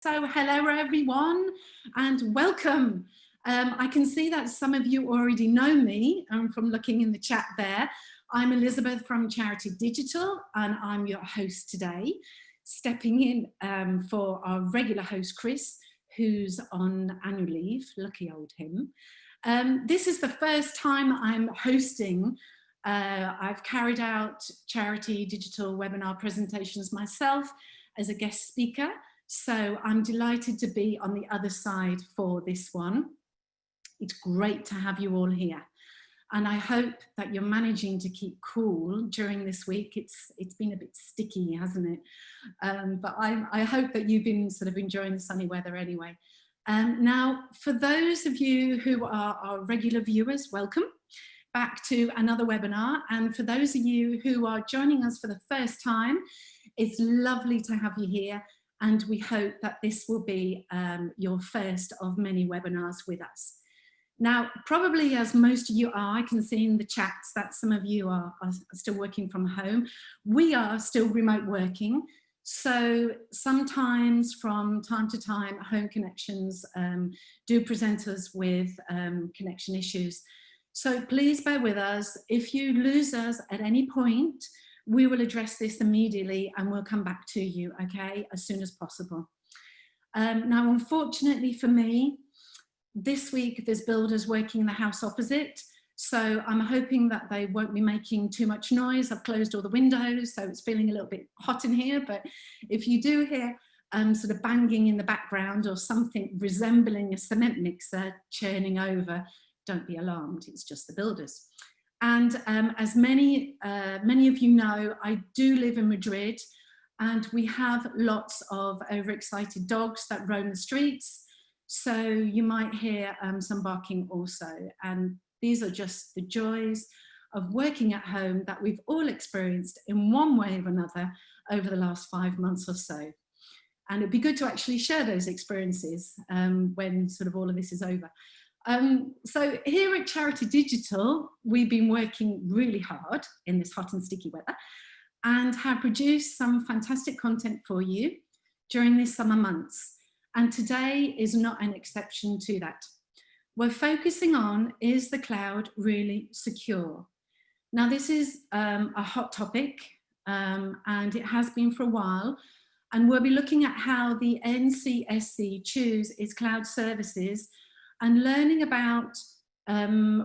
So hello everyone and welcome. I can see that some of you already know me from looking in the chat there. I'm Elizabeth from Charity Digital and I'm your host today, stepping in for our regular host Chris, who's on annual leave, lucky old him. This is the first time I'm hosting. I've carried out Charity Digital webinar presentations myself as a guest speaker. So I'm delighted to be on the other side for this one. It's great to have you all here. And I hope that you're managing to keep cool during this week. It's been a bit sticky, hasn't it? But I hope that you've been sort of enjoying the sunny weather anyway. Now, for those of you who are our regular viewers, welcome back to another webinar. And for those of you who are joining us for the first time, it's lovely to have you here. And we hope that this will be your first of many webinars with us. Now, probably as most of you are, I can see in the chats that some of you are still working from home. We are still remote working. So sometimes from time to time, home connections do present us with connection issues. So please bear with us. If you lose us at any point, we will address this immediately and we'll come back to you, okay, as soon as possible. Now, unfortunately for me, this week there's builders working in the house opposite, so I'm hoping that they won't be making too much noise. I've closed all the windows, so it's feeling a little bit hot in here, but if you do hear sort of banging in the background or something resembling a cement mixer churning over, don't be alarmed, it's just the builders. And as many of you know, I do live in Madrid and we have lots of overexcited dogs that roam the streets. So you might hear some barking also. And these are just the joys of working at home that we've all experienced in one way or another over the last 5 months or so. And it'd be good to actually share those experiences when sort of all of this is over. So here at Charity Digital, we've been working really hard in this hot and sticky weather and have produced some fantastic content for you during these summer months. And today is not an exception to that. We're focusing on, is the cloud really secure? Now, this is a hot topic and it has been for a while. And we'll be looking at how the NCSC choose its cloud services and learning about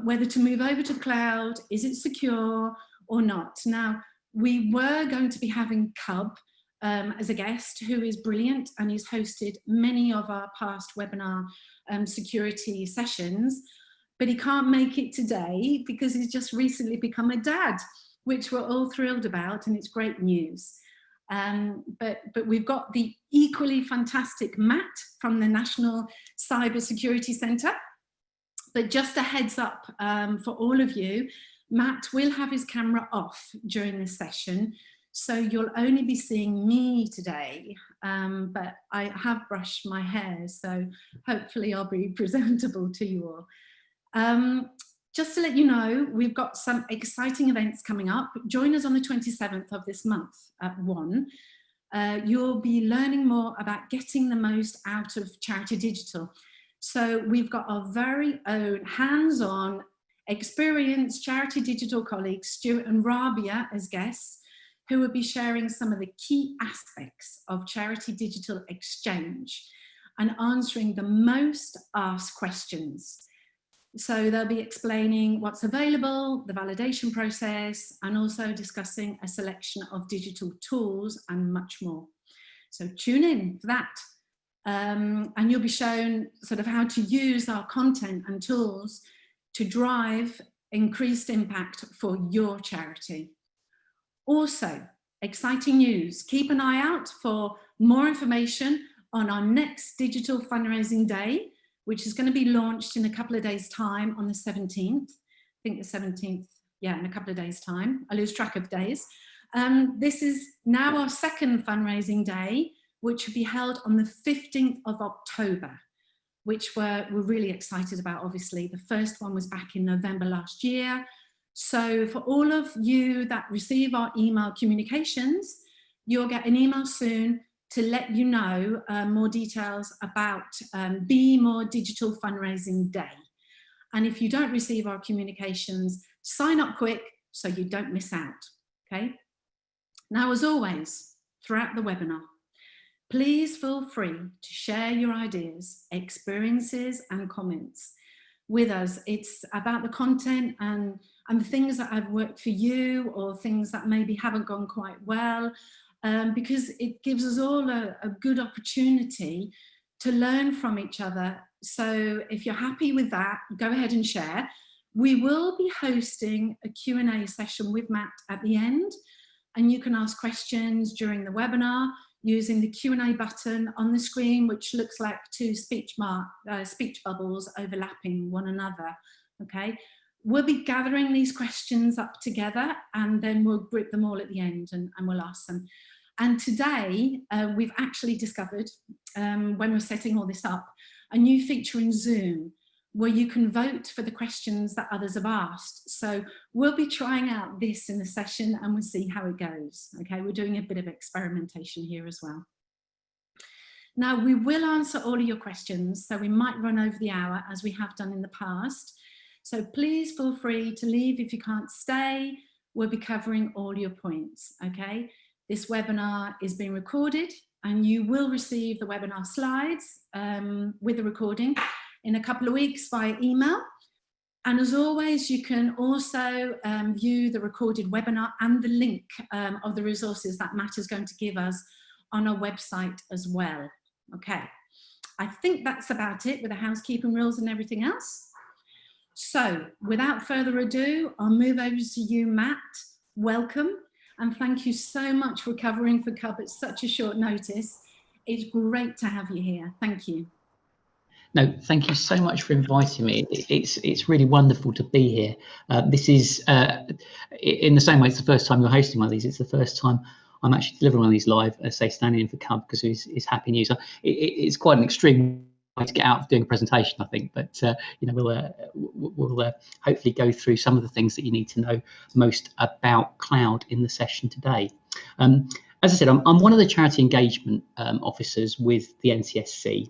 whether to move over to the cloud, is it secure or not? Now, we were going to be having Cub as a guest, who is brilliant and he's hosted many of our past webinar security sessions, but he can't make it today because he's just recently become a dad, which we're all thrilled about and it's great news. But we've got the equally fantastic Matt from the National Cyber Security Centre. But just a heads up for all of you, Matt will have his camera off during this session, so you'll only be seeing me today, but I have brushed my hair, so hopefully I'll be presentable to you all. Just to let you know, we've got some exciting events coming up. Join us on the 27th of this month at 1. You'll be learning more about getting the most out of Charity Digital. So we've got our very own hands-on, experienced Charity Digital colleagues, Stuart and Rabia, as guests, who will be sharing some of the key aspects of Charity Digital Exchange and answering the most asked questions. So they'll be explaining what's available, the validation process, and also discussing a selection of digital tools and much more. So tune in for that. And you'll be shown sort of how to use our content and tools to drive increased impact for your charity. Also, exciting news. Keep an eye out for more information on our next digital fundraising day, which is going to be launched in a couple of days' time on the 17th. I think the 17th, yeah, in a couple of days' time. I lose track of days. This is now our second fundraising day, which will be held on the 15th of October, which we're really excited about, obviously. The first one was back in November last year. So for all of you that receive our email communications, you'll get an email soon to let you know more details about Be More Digital Fundraising Day. And if you don't receive our communications, sign up quick so you don't miss out, okay? Now, as always, throughout the webinar, please feel free to share your ideas, experiences and comments with us. It's about the content and the things that have worked for you, or things that maybe haven't gone quite well, because it gives us all a good opportunity to learn from each other. So if you're happy with that, go ahead and share. We will be hosting a Q&A session with Matt at the end, and you can ask questions during the webinar using the Q&A button on the screen, which looks like two speech bubbles overlapping one another, okay? We'll be gathering these questions up together, and then we'll group them all at the end and we'll ask them. And today, we've actually discovered, when we're setting all this up, a new feature in Zoom where you can vote for the questions that others have asked. So we'll be trying out this in the session and we'll see how it goes. Okay, we're doing a bit of experimentation here as well. Now, we will answer all of your questions, so we might run over the hour as we have done in the past. So please feel free to leave if you can't stay. We'll be covering all your points, okay? This webinar is being recorded and you will receive the webinar slides with the recording in a couple of weeks via email. And as always, you can also view the recorded webinar and the link of the resources that Matt is going to give us on our website as well. Okay, I think that's about it with the housekeeping rules and everything else. So without further ado, I'll move over to you, Matt. Welcome, and thank you so much for covering for CUB at such a short notice. It's great to have you here. Thank you. No, thank you so much for inviting me. It's really wonderful to be here. This is, in the same way, it's the first time you're hosting one of these. It's the first time I'm actually delivering one of these live, say, standing in for CUB, because it's Happy News. It's quite an extreme way to get out of doing a presentation, I think. But you know, we'll hopefully go through some of the things that you need to know most about cloud in the session today. As I said, I'm one of the charity engagement officers with the NCSC.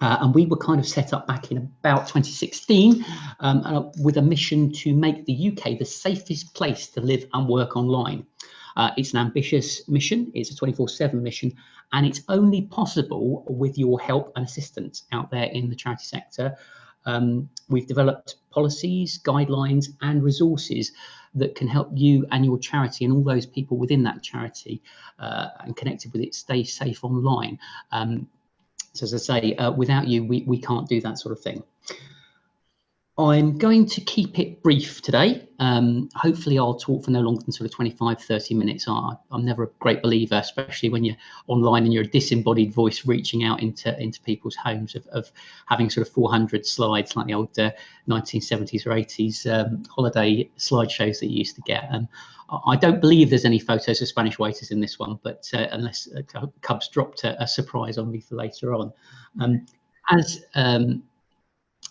And we were kind of set up back in about 2016 with a mission to make the UK the safest place to live and work online. It's an ambitious mission, it's a 24/7 mission, and it's only possible with your help and assistance out there in the charity sector. We've developed policies, guidelines and resources that can help you and your charity and all those people within that charity and connected with it stay safe online. So as I say, without you, we can't do that sort of thing. I'm going to keep it brief today. Hopefully I'll talk for no longer than sort of 25, 30 minutes. I'm never a great believer, especially when you're online and you're a disembodied voice reaching out into people's homes, of having sort of 400 slides like the old 1970s or 80s holiday slideshows that you used to get. I don't believe there's any photos of Spanish waiters in this one, but unless CUB's dropped a surprise on me for later on.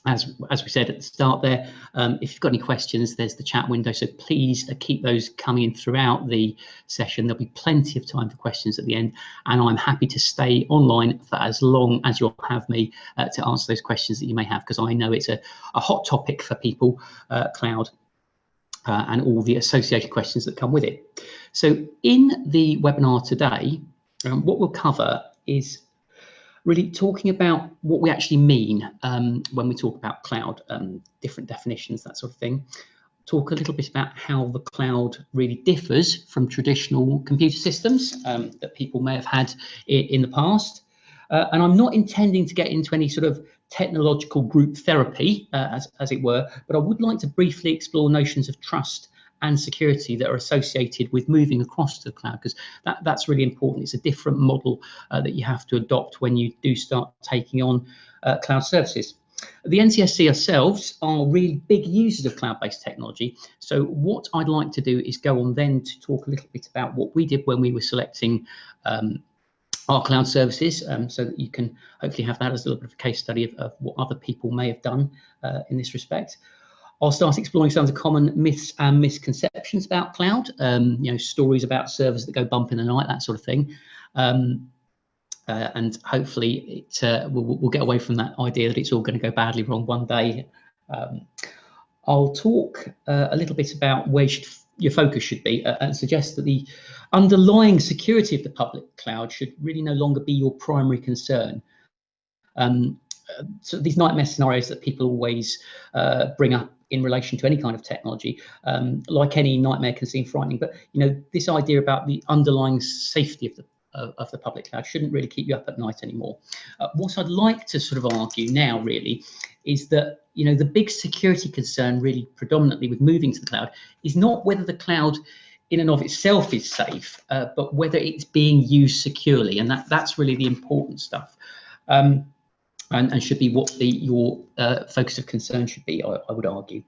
As we said at the start there, if you've got any questions, there's the chat window, so please keep those coming in throughout the session. There'll be plenty of time for questions at the end, and I'm happy to stay online for as long as you'll have me to answer those questions that you may have, because I know it's a hot topic for people, cloud, and all the associated questions that come with it. So in the webinar today, what we'll cover is really talking about what we actually mean when we talk about cloud, different definitions, that sort of thing. Talk a little bit about how the cloud really differs from traditional computer systems that people may have had in the past. And I'm not intending to get into any sort of technological group therapy, as it were, but I would like to briefly explore notions of trust and security that are associated with moving across to the cloud, because that's really important. It's a different model that you have to adopt when you do start taking on cloud services. The NCSC ourselves are really big users of cloud-based technology. So what I'd like to do is go on then to talk a little bit about what we did when we were selecting our cloud services, so that you can hopefully have that as a little bit of a case study of what other people may have done in this respect. I'll start exploring some of the common myths and misconceptions about cloud, you know, stories about servers that go bump in the night, that sort of thing. and hopefully we'll get away from that idea that it's all going to go badly wrong one day. I'll talk a little bit about where your focus should be, and suggest that the underlying security of the public cloud should really no longer be your primary concern. So these nightmare scenarios that people always bring up in relation to any kind of technology, like any nightmare, can seem frightening. But this idea about the underlying safety of the public cloud shouldn't really keep you up at night anymore. What I'd like to sort of argue now really is that the big security concern really predominantly with moving to the cloud is not whether the cloud in and of itself is safe, but whether it's being used securely, and that's really the important stuff. And should be what your focus of concern should be, I would argue.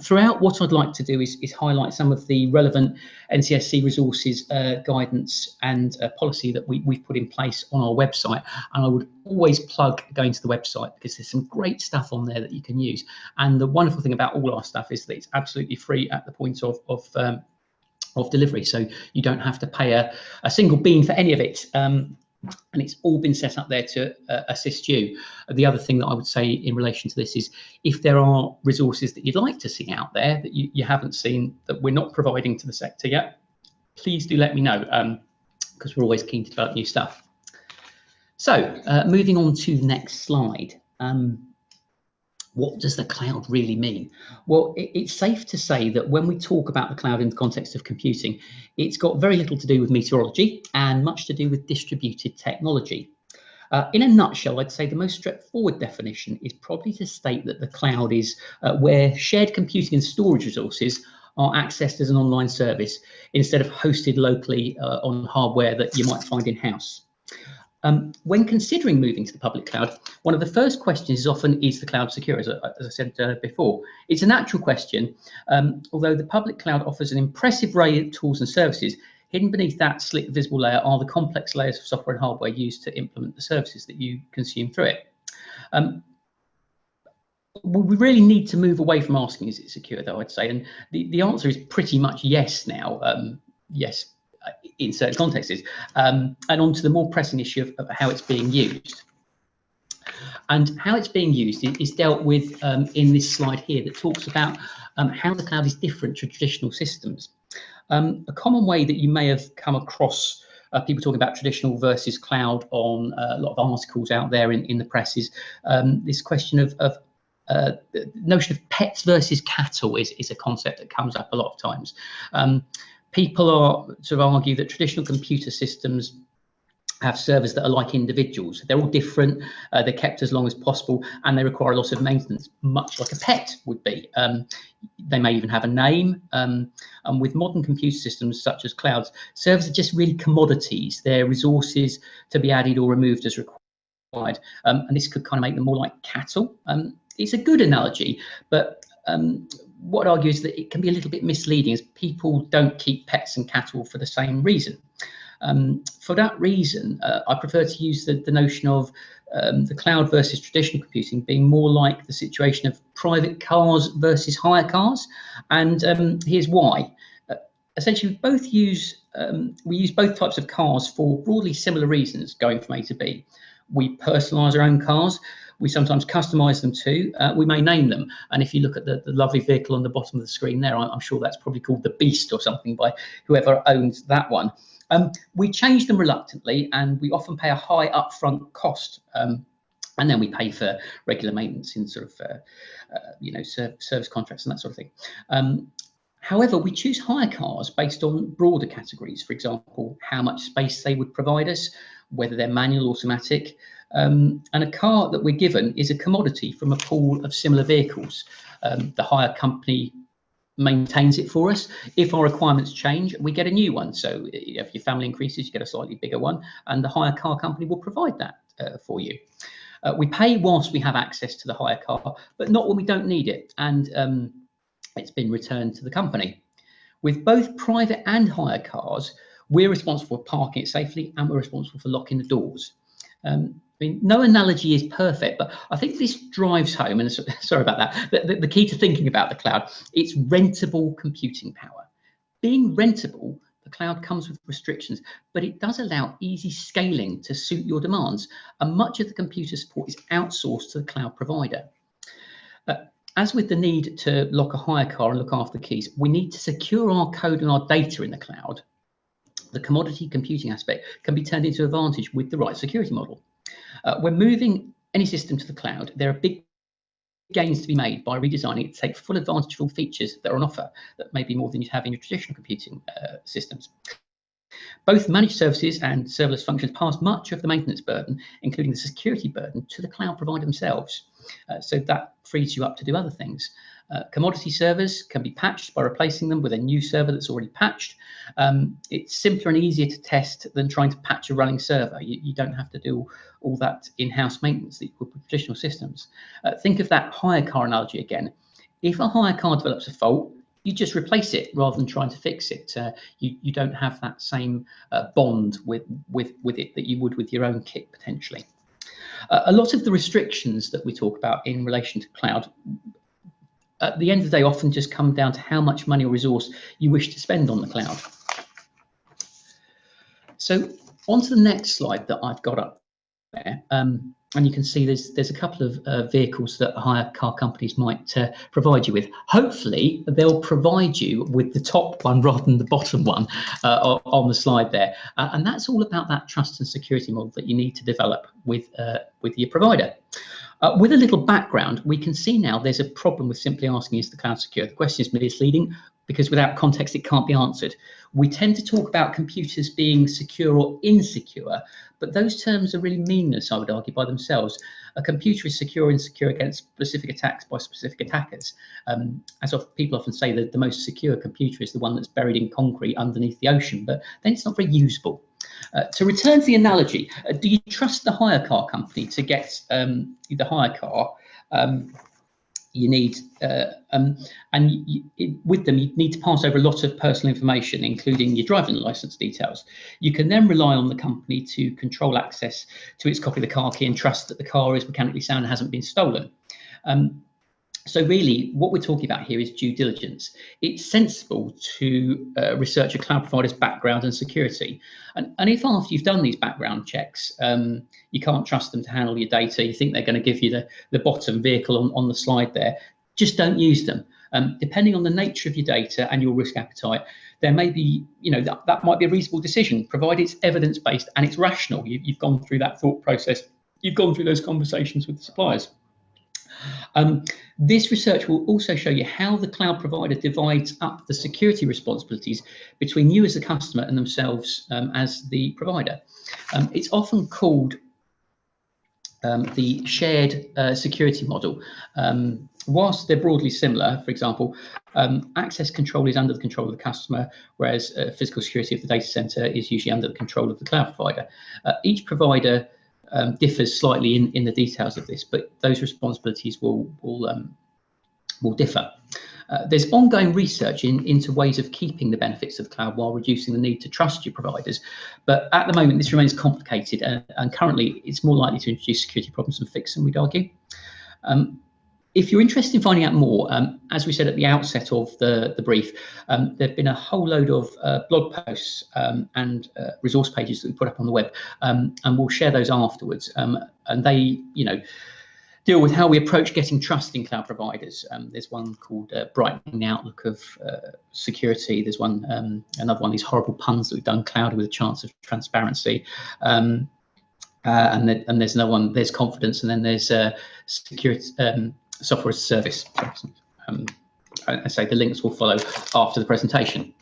Throughout, what I'd like to do is highlight some of the relevant NCSC resources, guidance and policy that we've put in place on our website. And I would always plug going to the website, because there's some great stuff on there that you can use. And the wonderful thing about all our stuff is that it's absolutely free at the point of delivery. So you don't have to pay a single bean for any of it. And it's all been set up there to assist you. The other thing that I would say in relation to this is, if there are resources that you'd like to see out there that you haven't seen, that we're not providing to the sector yet, please do let me know, because we're always keen to develop new stuff. So moving on to the next slide. What does the cloud really mean? Well, it's safe to say that when we talk about the cloud in the context of computing, it's got very little to do with meteorology and much to do with distributed technology. In a nutshell, I'd say the most straightforward definition is probably to state that the cloud is where shared computing and storage resources are accessed as an online service instead of hosted locally on hardware that you might find in-house. When considering moving to the public cloud, one of the first questions is often, is the cloud secure? As I said before, it's a natural question, although the public cloud offers an impressive array of tools and services. Hidden beneath that slick visible layer are the complex layers of software and hardware used to implement the services that you consume through it. We really need to move away from asking, is it secure, though, I'd say, and the answer is pretty much yes now. Yes, in certain contexts, and on to the more pressing issue of how it's being used. And how it's being used is dealt with in this slide here, that talks about how the cloud is different to traditional systems. A common way that you may have come across people talking about traditional versus cloud on a lot of articles out there in the press is this question of the notion of pets versus cattle is a concept that comes up a lot of times. People are sort of argue that traditional computer systems have servers that are like individuals. They're all different, they're kept as long as possible, and they require a lot of maintenance, much like a pet would be. They may even have a name. And with modern computer systems such as clouds, servers are just really commodities. They're resources to be added or removed as required. And this could kind of make them more like cattle. It's a good analogy, but what I'd argue is that it can be a little bit misleading, as people don't keep pets and cattle for the same reason. For that reason, I prefer to use the notion of the cloud versus traditional computing being more like the situation of private cars versus hire cars. And here's why. Essentially, we use both types of cars for broadly similar reasons, going from A to B. We personalise our own cars. We sometimes customise them too. We may name them. And if you look at the lovely vehicle on the bottom of the screen there, I'm sure that's probably called the Beast or something by whoever owns that one. We change them reluctantly, and we often pay a high upfront cost. And then we pay for regular maintenance in sort of, service contracts and that sort of thing. However, we choose hire cars based on broader categories. For example, how much space they would provide us, whether they're manual, automatic. And a car that we're given is a commodity from a pool of similar vehicles. The hire company maintains it for us. If our requirements change, we get a new one. So if your family increases, you get a slightly bigger one, and the hire car company will provide that for you. We pay whilst we have access to the hire car, but not when we don't need it, and it's been returned to the company. With both private and hire cars, we're responsible for parking it safely, and we're responsible for locking the doors. I mean, no analogy is perfect, but I think this drives home, and sorry about that, the key to thinking about the cloud, it's rentable computing power. Being rentable, the the cloud comes with restrictions, but it does allow easy scaling to suit your demands, and much of the computer support is outsourced to the cloud provider. As with the need to lock a hire car and look after the keys, we need to secure our code and our data in the cloud. The commodity computing aspect can be turned into advantage with the right security model. When moving any system to the cloud, there are big gains to be made by redesigning it to take full advantage of all features that are on offer, that may be more than you have in your traditional computing systems. Both managed services and serverless functions pass much of the maintenance burden, including the security burden, to the cloud provider themselves. So that frees you up to do other things. Commodity servers can be patched by replacing them with a new server that's already patched. It's simpler and easier to test than trying to patch a running server. You don't have to do all that in-house maintenance that you would with traditional systems. Think of that hire car analogy again. If a hire car develops a fault, you just replace it rather than trying to fix it. You don't have that same bond with it that you would with your own kit potentially. A lot of the restrictions that we talk about in relation to cloud, at the end of the day, often just come down to how much money or resource you wish to spend on the cloud. So on to the next slide that I've got up there. And you can see there's a couple of vehicles that hire car companies might provide you with. Hopefully, they'll provide you with the top one rather than the bottom one on the slide there. And that's all about that trust and security model that you need to develop with your provider. With a little background, we can see now there's a problem with simply asking, is the cloud secure? The question is misleading because without context, it can't be answered. We tend to talk about computers being secure or insecure, but those terms are really meaningless, I would argue, by themselves. A computer is secure or insecure against specific attacks by specific attackers. People often say that the most secure computer is the one that's buried in concrete underneath the ocean, but then it's not very usable. To return to the analogy, do you trust the hire car company to get the hire car? You need, with them, you need to pass over a lot of personal information, including your driving license details. You can then rely on the company to control access to its copy of the car key and trust that the car is mechanically sound and hasn't been stolen. So really, what we're talking about here is due diligence. It's sensible to research a cloud provider's background and security. And if after you've done these background checks, you can't trust them to handle your data, you think they're going to give you the bottom vehicle on the slide there, just don't use them. Depending on the nature of your data and your risk appetite, there may be, that might be a reasonable decision, provided it's evidence-based and it's rational. You've gone through that thought process. You've gone through those conversations with the suppliers. This research will also show you how the cloud provider divides up the security responsibilities between you as a customer and themselves as the provider. It's often called the shared security model. Whilst they're broadly similar, for example, access control is under the control of the customer, whereas physical security of the data center is usually under the control of the cloud provider. Each provider differs slightly in the details of this, but those responsibilities will differ. There's ongoing research into ways of keeping the benefits of the cloud while reducing the need to trust your providers. But at the moment, this remains complicated, and currently it's more likely to introduce security problems than fix them, we'd argue. If you're interested in finding out more, as we said at the outset of the brief, there have been a whole load of blog posts and resource pages that we put up on the web, and we'll share those afterwards. And they, deal with how we approach getting trust in cloud providers. There's one called Brightening the Outlook of Security. There's one, another one of these horrible puns that we've done, Cloud with a Chance of Transparency. And there's another one, there's Confidence, and then there's Security, Software as a Service. I say the links will follow after the presentation.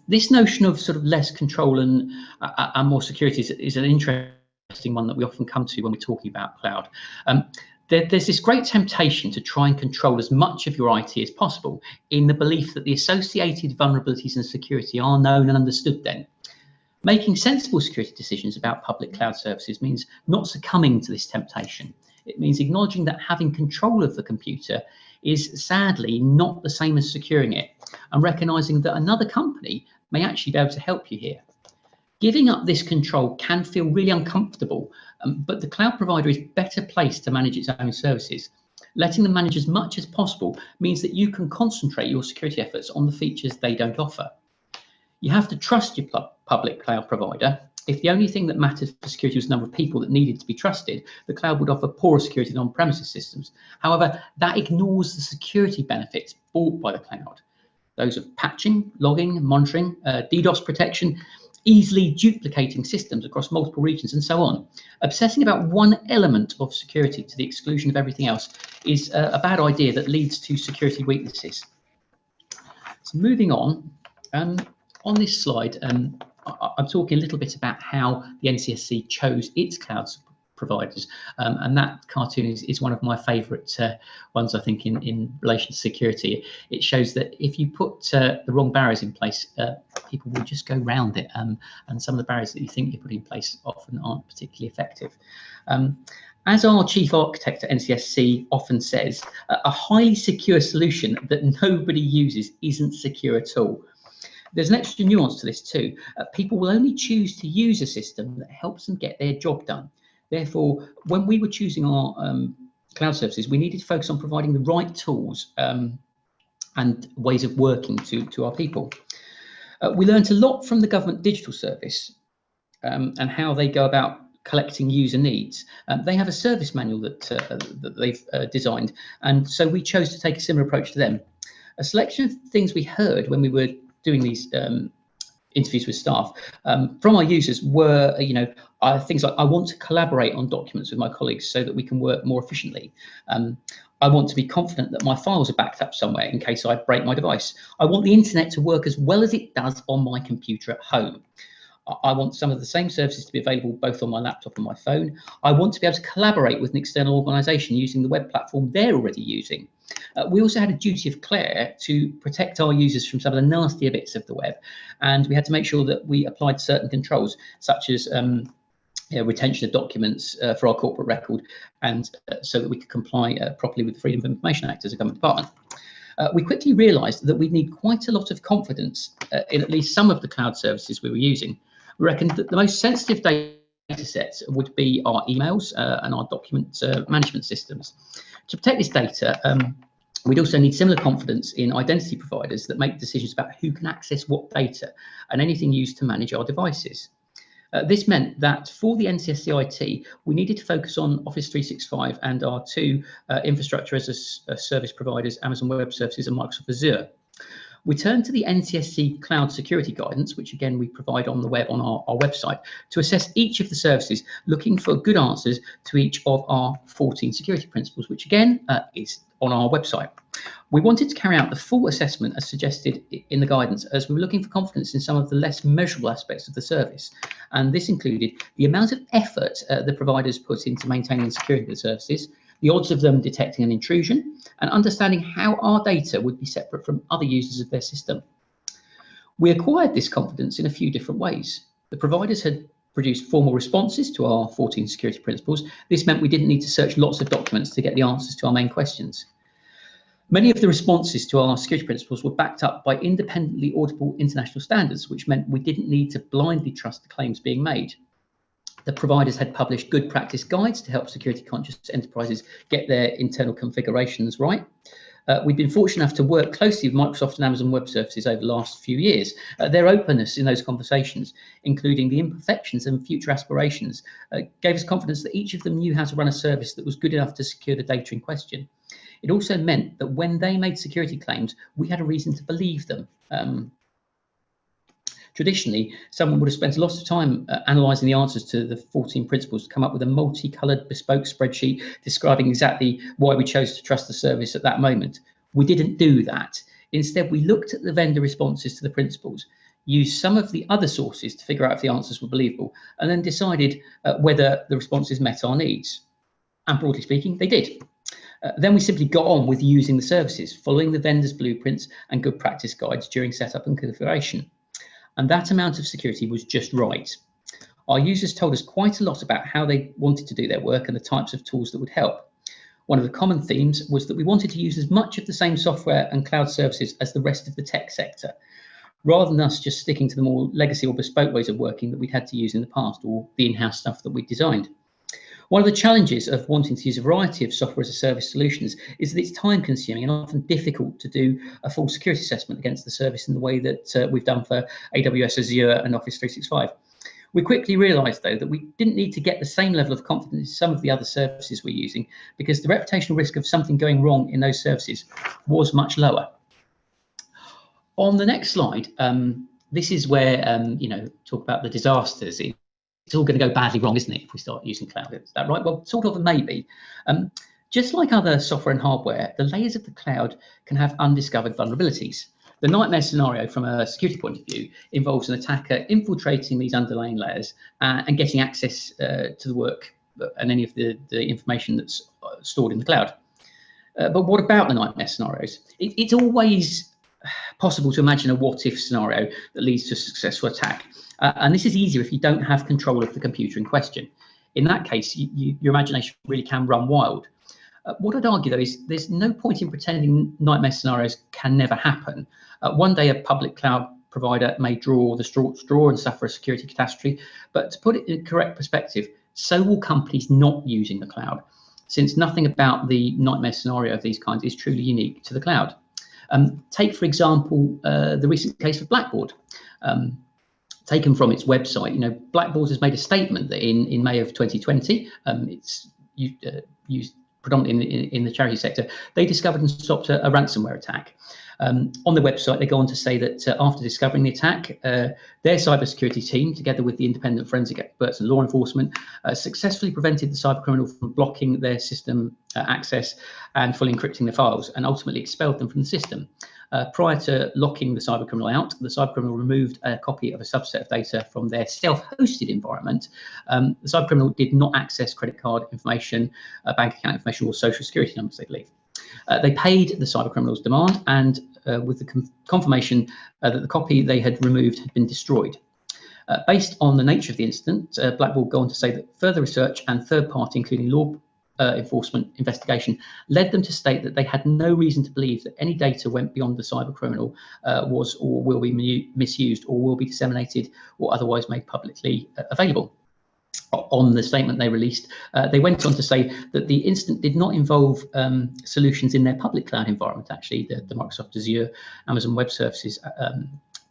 This notion of sort of less control and more security is an interesting one that we often come to when we're talking about cloud. There's this great temptation to try and control as much of your IT as possible in the belief that the associated vulnerabilities and security are known and understood then. Making sensible security decisions about public cloud services means not succumbing to this temptation. It means acknowledging that having control of the computer is sadly not the same as securing it, and recognizing that another company may actually be able to help you here. Giving up this control can feel really uncomfortable, but the cloud provider is better placed to manage its own services. Letting them manage as much as possible means that you can concentrate your security efforts on the features they don't offer. You have to trust your public cloud provider. If the only thing that mattered for security was the number of people that needed to be trusted, the cloud would offer poorer security than on-premises systems. However, that ignores the security benefits brought by the cloud. Those of patching, logging, monitoring, DDoS protection, easily duplicating systems across multiple regions, and so on. Obsessing about one element of security to the exclusion of everything else is a bad idea that leads to security weaknesses. So moving on this slide, I'm talking a little bit about how the NCSC chose its cloud providers, and that cartoon is one of my favourite ones, I think, in relation to security. It shows that if you put the wrong barriers in place, people will just go round it, and some of the barriers that you think you put in place often aren't particularly effective. As our chief architect at NCSC often says, a highly secure solution that nobody uses isn't secure at all. There's an extra nuance to this too. People will only choose to use a system that helps them get their job done. Therefore, when we were choosing our cloud services, we needed to focus on providing the right tools and ways of working to our people. We learned a lot from the government digital service and how they go about collecting user needs. They have a service manual that they've designed, and so we chose to take a similar approach to them. A selection of things we heard when we were doing these interviews with staff from our users were, things like, I want to collaborate on documents with my colleagues so that we can work more efficiently. I want to be confident that my files are backed up somewhere in case I break my device. I want the internet to work as well as it does on my computer at home. I want some of the same services to be available both on my laptop and my phone. I want to be able to collaborate with an external organisation using the web platform they're already using. We also had a duty of care to protect our users from some of the nastier bits of the web, and we had to make sure that we applied certain controls, such as retention of documents for our corporate record, and so that we could comply properly with the Freedom of Information Act as a government department. We quickly realised that we'd need quite a lot of confidence in at least some of the cloud services we were using. We reckoned that the most sensitive data sets would be our emails and our document management systems. To protect this data, we'd also need similar confidence in identity providers that make decisions about who can access what data and anything used to manage our devices. This meant that for the NCSC IT, we needed to focus on Office 365 and our two infrastructure as a service providers, Amazon Web Services and Microsoft Azure. We turned to the NCSC Cloud Security Guidance, which again we provide on the web on our website, to assess each of the services, looking for good answers to each of our 14 security principles, which again is on our website. We wanted to carry out the full assessment as suggested in the guidance, as we were looking for confidence in some of the less measurable aspects of the service. And this included the amount of effort the providers put into maintaining the security of the services, the odds of them detecting an intrusion, and understanding how our data would be separate from other users of their system. We acquired this confidence in a few different ways. The providers had produced formal responses to our 14 security principles. This meant we didn't need to search lots of documents to get the answers to our main questions. Many of the responses to our security principles were backed up by independently auditable international standards, which meant we didn't need to blindly trust the claims being made. The providers had published good practice guides to help security-conscious enterprises get their internal configurations right. We've been fortunate enough to work closely with Microsoft and Amazon Web Services over the last few years. Their openness in those conversations, including the imperfections and future aspirations, gave us confidence that each of them knew how to run a service that was good enough to secure the data in question. It also meant that when they made security claims, we had a reason to believe them. Traditionally, someone would have spent a lot of time analysing the answers to the 14 principles to come up with a multicoloured bespoke spreadsheet describing exactly why we chose to trust the service at that moment. We didn't do that. Instead, we looked at the vendor responses to the principles, used some of the other sources to figure out if the answers were believable, and then decided whether the responses met our needs. And broadly speaking, they did. Then we simply got on with using the services, following the vendor's blueprints and good practice guides during setup and configuration. And that amount of security was just right. Our users told us quite a lot about how they wanted to do their work and the types of tools that would help. One of the common themes was that we wanted to use as much of the same software and cloud services as the rest of the tech sector, rather than us just sticking to the more legacy or bespoke ways of working that we'd had to use in the past, or the in-house stuff that we designed. One of the challenges of wanting to use a variety of software as a service solutions is that it's time consuming and often difficult to do a full security assessment against the service in the way that we've done for AWS, Azure and Office 365. We quickly realised, though, that we didn't need to get the same level of confidence in some of the other services we're using, because the reputational risk of something going wrong in those services was much lower. On the next slide, this is where, talk about the disasters. It's all going to go badly wrong, isn't it, if we start using cloud? Is that right? Well, sort of, maybe. Just like other software and hardware, the layers of the cloud can have undiscovered vulnerabilities. The nightmare scenario from a security point of view involves an attacker infiltrating these underlying layers and getting access to the work and any of the information that's stored in the cloud. But what about the nightmare scenarios? It's always possible to imagine a what-if scenario that leads to a successful attack. And this is easier if you don't have control of the computer in question. In that case, your imagination really can run wild. What I'd argue, though, is there's no point in pretending nightmare scenarios can never happen. One day, a public cloud provider may draw the straw and suffer a security catastrophe. But to put it in correct perspective, so will companies not using the cloud, since nothing about the nightmare scenario of these kinds is truly unique to the cloud. Take, for example, the recent case of Blackboard. Taken from its website, Blackboard has made a statement that in May of 2020, it's used predominantly in the charity sector, they discovered and stopped a ransomware attack. On the website, they go on to say that after discovering the attack, their cybersecurity team, together with the independent forensic experts and law enforcement, successfully prevented the cybercriminal from blocking their system access and fully encrypting the files, and ultimately expelled them from the system. Prior to locking the cybercriminal out, the cybercriminal removed a copy of a subset of data from their self-hosted environment. The cybercriminal did not access credit card information, bank account information, or social security numbers, they believe. They paid the cybercriminal's demand, and with the confirmation that the copy they had removed had been destroyed. Based on the nature of the incident, Blackboard go on to say that further research and third party, including law enforcement investigation, led them to state that they had no reason to believe that any data went beyond the cybercriminal was or will be misused or will be disseminated or otherwise made publicly available. On the statement they released, they went on to say that the incident did not involve solutions in their public cloud environment, actually, the Microsoft Azure, Amazon Web Services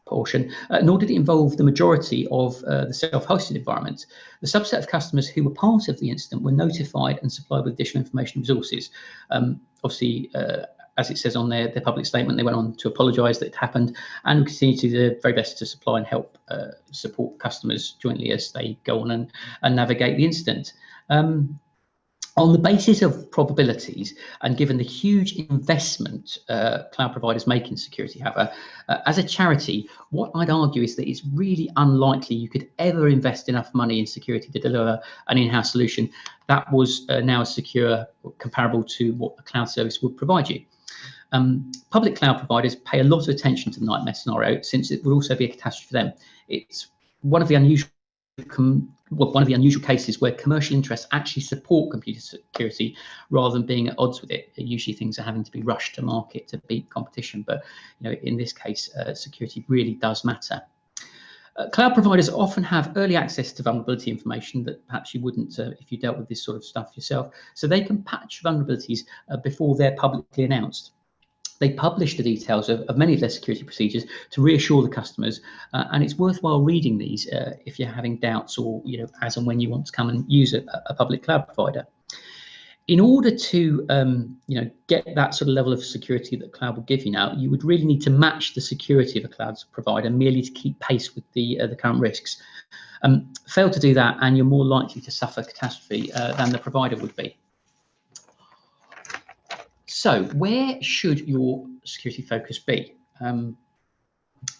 portion, nor did it involve the majority of the self-hosted environment. The subset of customers who were part of the incident were notified and supplied with additional information and resources. Obviously, as it says on their public statement, they went on to apologise that it happened and continue to do their very best to supply and help support customers jointly as they go on and navigate the incident. On the basis of probabilities, and given the huge investment cloud providers make in security, however, as a charity, what I'd argue is that it's really unlikely you could ever invest enough money in security to deliver an in-house solution that was now as secure, comparable to what a cloud service would provide you. Public cloud providers pay a lot of attention to the nightmare scenario, since it would also be a catastrophe for them. It's one of the unusual cases where commercial interests actually support computer security rather than being at odds with it. Usually things are having to be rushed to market to beat competition, but in this case, security really does matter. Cloud providers often have early access to vulnerability information that perhaps you wouldn't if you dealt with this sort of stuff yourself, so they can patch vulnerabilities before they're publicly announced. They publish the details of many of their security procedures to reassure the customers, and it's worthwhile reading these if you're having doubts or as and when you want to come and use a public cloud provider. In order to get that sort of level of security that cloud will give you now, you would really need to match the security of a cloud provider merely to keep pace with the current risks. Fail to do that, and you're more likely to suffer catastrophe than the provider would be. So where should your security focus be?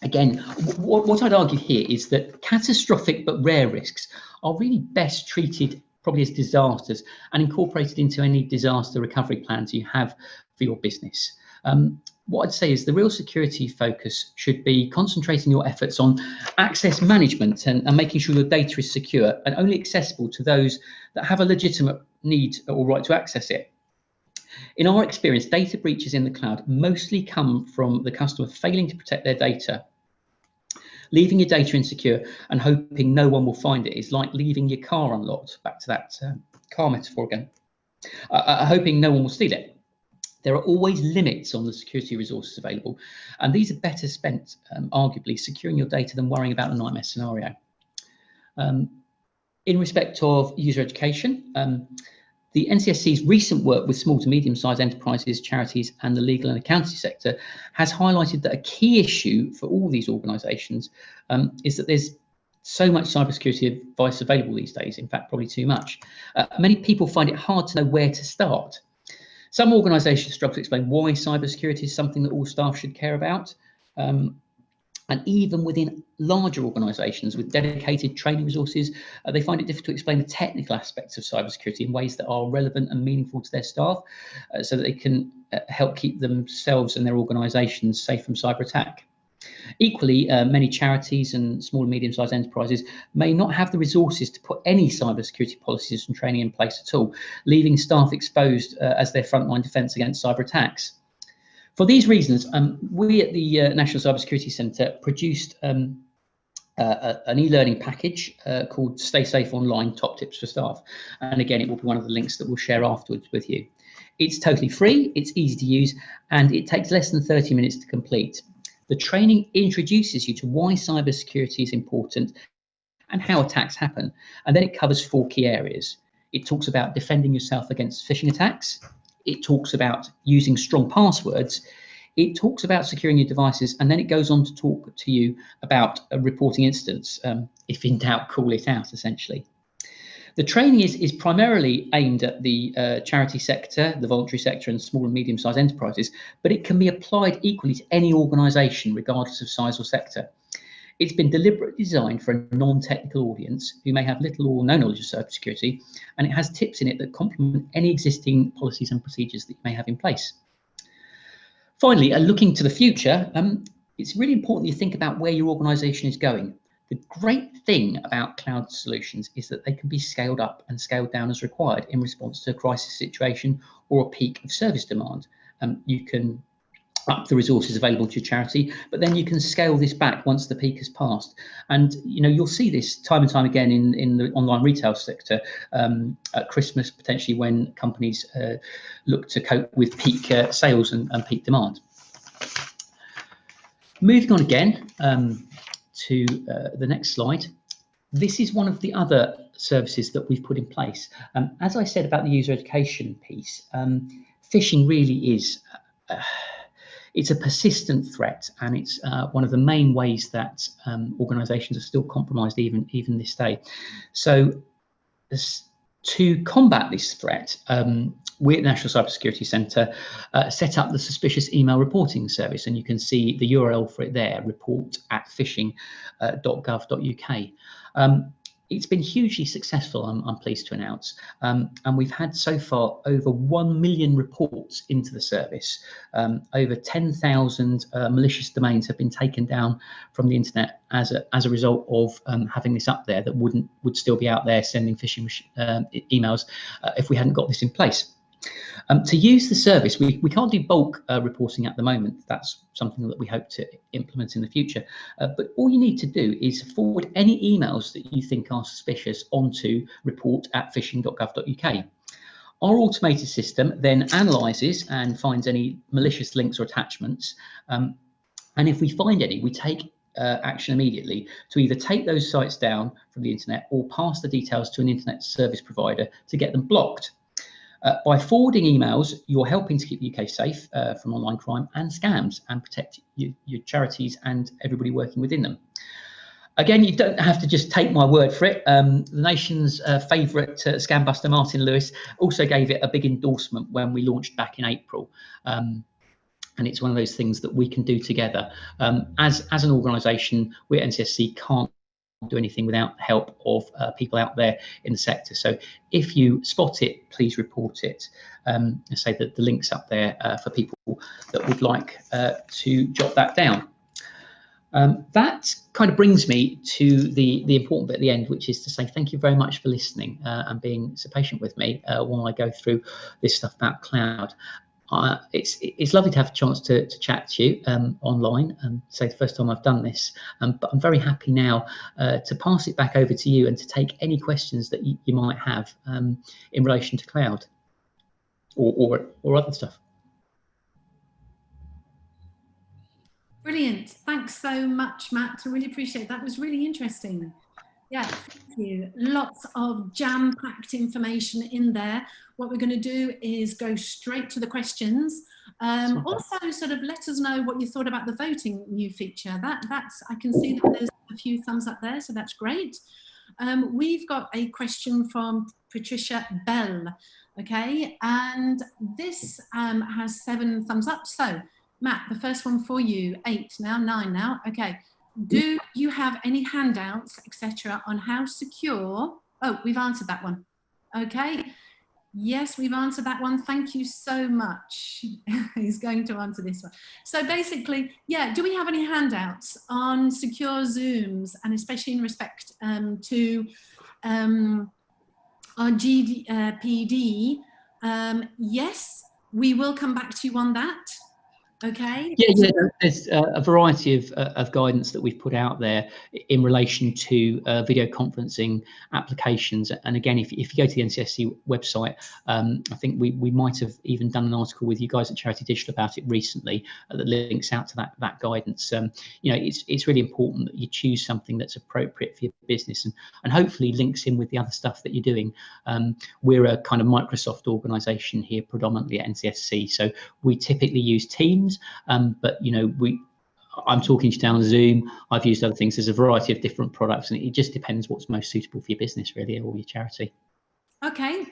Again, what I'd argue here is that catastrophic but rare risks are really best treated probably as disasters and incorporated into any disaster recovery plans you have for your business. What I'd say is the real security focus should be concentrating your efforts on access management and making sure your data is secure and only accessible to those that have a legitimate need or right to access it. In our experience, data breaches in the cloud mostly come from the customer failing to protect their data. Leaving your data insecure and hoping no one will find it is like leaving your car unlocked, back to that car metaphor again, hoping no one will steal it. There are always limits on the security resources available, and these are better spent, arguably, securing your data than worrying about a nightmare scenario. In respect of user education, the NCSC's recent work with small to medium-sized enterprises, charities, and the legal and accountancy sector has highlighted that a key issue for all these organisations is that there's so much cybersecurity advice available these days, in fact, probably too much. Many people find it hard to know where to start. Some organisations struggle to explain why cybersecurity is something that all staff should care about. And even within larger organisations with dedicated training resources, they find it difficult to explain the technical aspects of cybersecurity in ways that are relevant and meaningful to their staff, so that they can help keep themselves and their organisations safe from cyber attack. Equally, many charities and small and medium-sized enterprises may not have the resources to put any cybersecurity policies and training in place at all, leaving staff exposed as their frontline defence against cyber attacks. For these reasons, we at the National Cybersecurity Centre produced an e-learning package called Stay Safe Online, Top Tips for Staff. And again, it will be one of the links that we'll share afterwards with you. It's totally free, it's easy to use, and it takes less than 30 minutes to complete. The training introduces you to why cybersecurity is important and how attacks happen. And then it covers 4 key areas. It talks about defending yourself against phishing attacks. It talks about using strong passwords. It talks about securing your devices, and then it goes on to talk to you about reporting incidents. If in doubt, call it out, essentially. The training is primarily aimed at the charity sector, the voluntary sector, and small and medium-sized enterprises, but it can be applied equally to any organisation, regardless of size or sector. It's been deliberately designed for a non-technical audience who may have little or no knowledge of cybersecurity, and it has tips in it that complement any existing policies and procedures that you may have in place. Finally, looking to the future, it's really important you think about where your organisation is going. The great thing about cloud solutions is that they can be scaled up and scaled down as required in response to a crisis situation or a peak of service demand. You can up the resources available to your charity, but then you can scale this back once the peak has passed. And you'll see this time and time again in the online retail sector at Christmas, potentially, when companies look to cope with peak sales and peak demand. Moving on again to the next slide. This is one of the other services that we've put in place. As I said about the user education piece, phishing really is it's a persistent threat, and it's one of the main ways that organisations are still compromised even this day. So to combat this threat, we at the National Cybersecurity Centre set up the Suspicious Email Reporting Service, and you can see the URL for it there, report@phishing.gov.uk. It's been hugely successful, I'm pleased to announce, and we've had so far over 1 million reports into the service. Over 10,000 malicious domains have been taken down from the internet as a result of having this up there that would still be out there sending phishing emails if we hadn't got this in place. To use the service, we can't do bulk reporting at the moment. That's something that we hope to implement in the future. But all you need to do is forward any emails that you think are suspicious onto report@phishing.gov.uk. Our automated system then analyses and finds any malicious links or attachments. And if we find any, we take action immediately to either take those sites down from the internet or pass the details to an internet service provider to get them blocked. By forwarding emails, you're helping to keep the UK safe from online crime and scams, and protect your charities and everybody working within them. Again, you don't have to just take my word for it. The nation's favourite scam buster, Martin Lewis, also gave it a big endorsement when we launched back in April. And it's one of those things that we can do together. As an organisation, we at NCSC can't do anything without the help of people out there in the sector. So if you spot it, please report it. And say that the link's up there for people that would like to jot that down. That kind of brings me to the important bit at the end, which is to say thank you very much for listening and being so patient with me while I go through this stuff about cloud. it's lovely to have a chance to chat to you online. So the first time I've done this, but I'm very happy now to pass it back over to you and to take any questions that you might have in relation to cloud or other stuff. Brilliant. Thanks so much, Matt. I really appreciate it. That was really interesting. Yeah, thank you. Lots of jam-packed information in there. What we're going to do is go straight to the questions. Also, sort of let us know what you thought about the voting new feature. That's I can see that there's a few thumbs up there, so that's great. We've got a question from Patricia Bell. Okay, and this has 7 thumbs up. So, Matt, the first one for you, 8 now, 9 now. Okay. Do you have any handouts, etc., on how secure? Oh, we've answered that one. Okay. Yes, we've answered that one. Thank you so much. He's going to answer this one. So basically, yeah, do we have any handouts on secure Zooms, and especially in respect to our GDPD? Yes, we will come back to you on that. Okay. Yeah, there's a variety of guidance that we've put out there in relation to video conferencing applications. And again, if you go to the NCSC website, I think we might have even done an article with you guys at Charity Digital about it recently that links out to that guidance. You know, it's really important that you choose something that's appropriate for your business and hopefully links in with the other stuff that you're doing. We're a kind of Microsoft organization here predominantly at NCSC, so we typically use Teams. But you know, I'm talking to you down on Zoom. I've used other things. There's a variety of different products, and it just depends what's most suitable for your business, really, or your charity. Okay,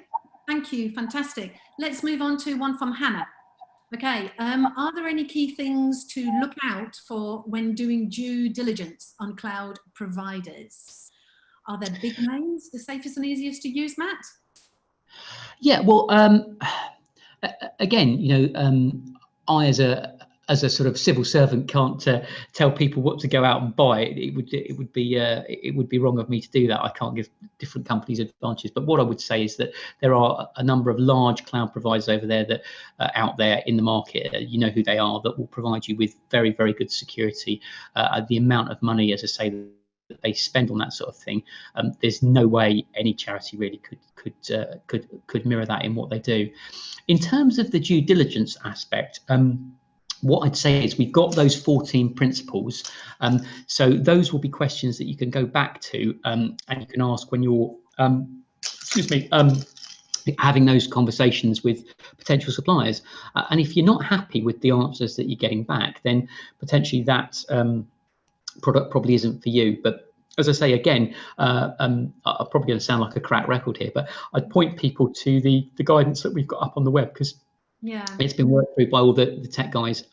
thank you. Fantastic. Let's move on to one from Hannah. Okay, are there any key things to look out for when doing due diligence on cloud providers? Are there big names, the safest and easiest to use, Matt? Yeah, well, again, you know, I as a sort of civil servant can't tell people what to go out and buy. It would be wrong of me to do that. I can't give different companies advantages. But what I would say is that there are a number of large cloud providers over there that out there in the market. You know who they are, that will provide you with very, very good security. The amount of money, as I say, that they spend on that sort of thing, there's no way any charity really could mirror that in what they do. In terms of the due diligence aspect, what I'd say is we've got those 14 principles. So those will be questions that you can go back to and you can ask when you're, having those conversations with potential suppliers. And if you're not happy with the answers that you're getting back, then potentially that product probably isn't for you. But as I say, again, I'm probably going to sound like a crack record here, but I'd point people to the guidance that we've got up on the web, because it's been worked through by all the tech guys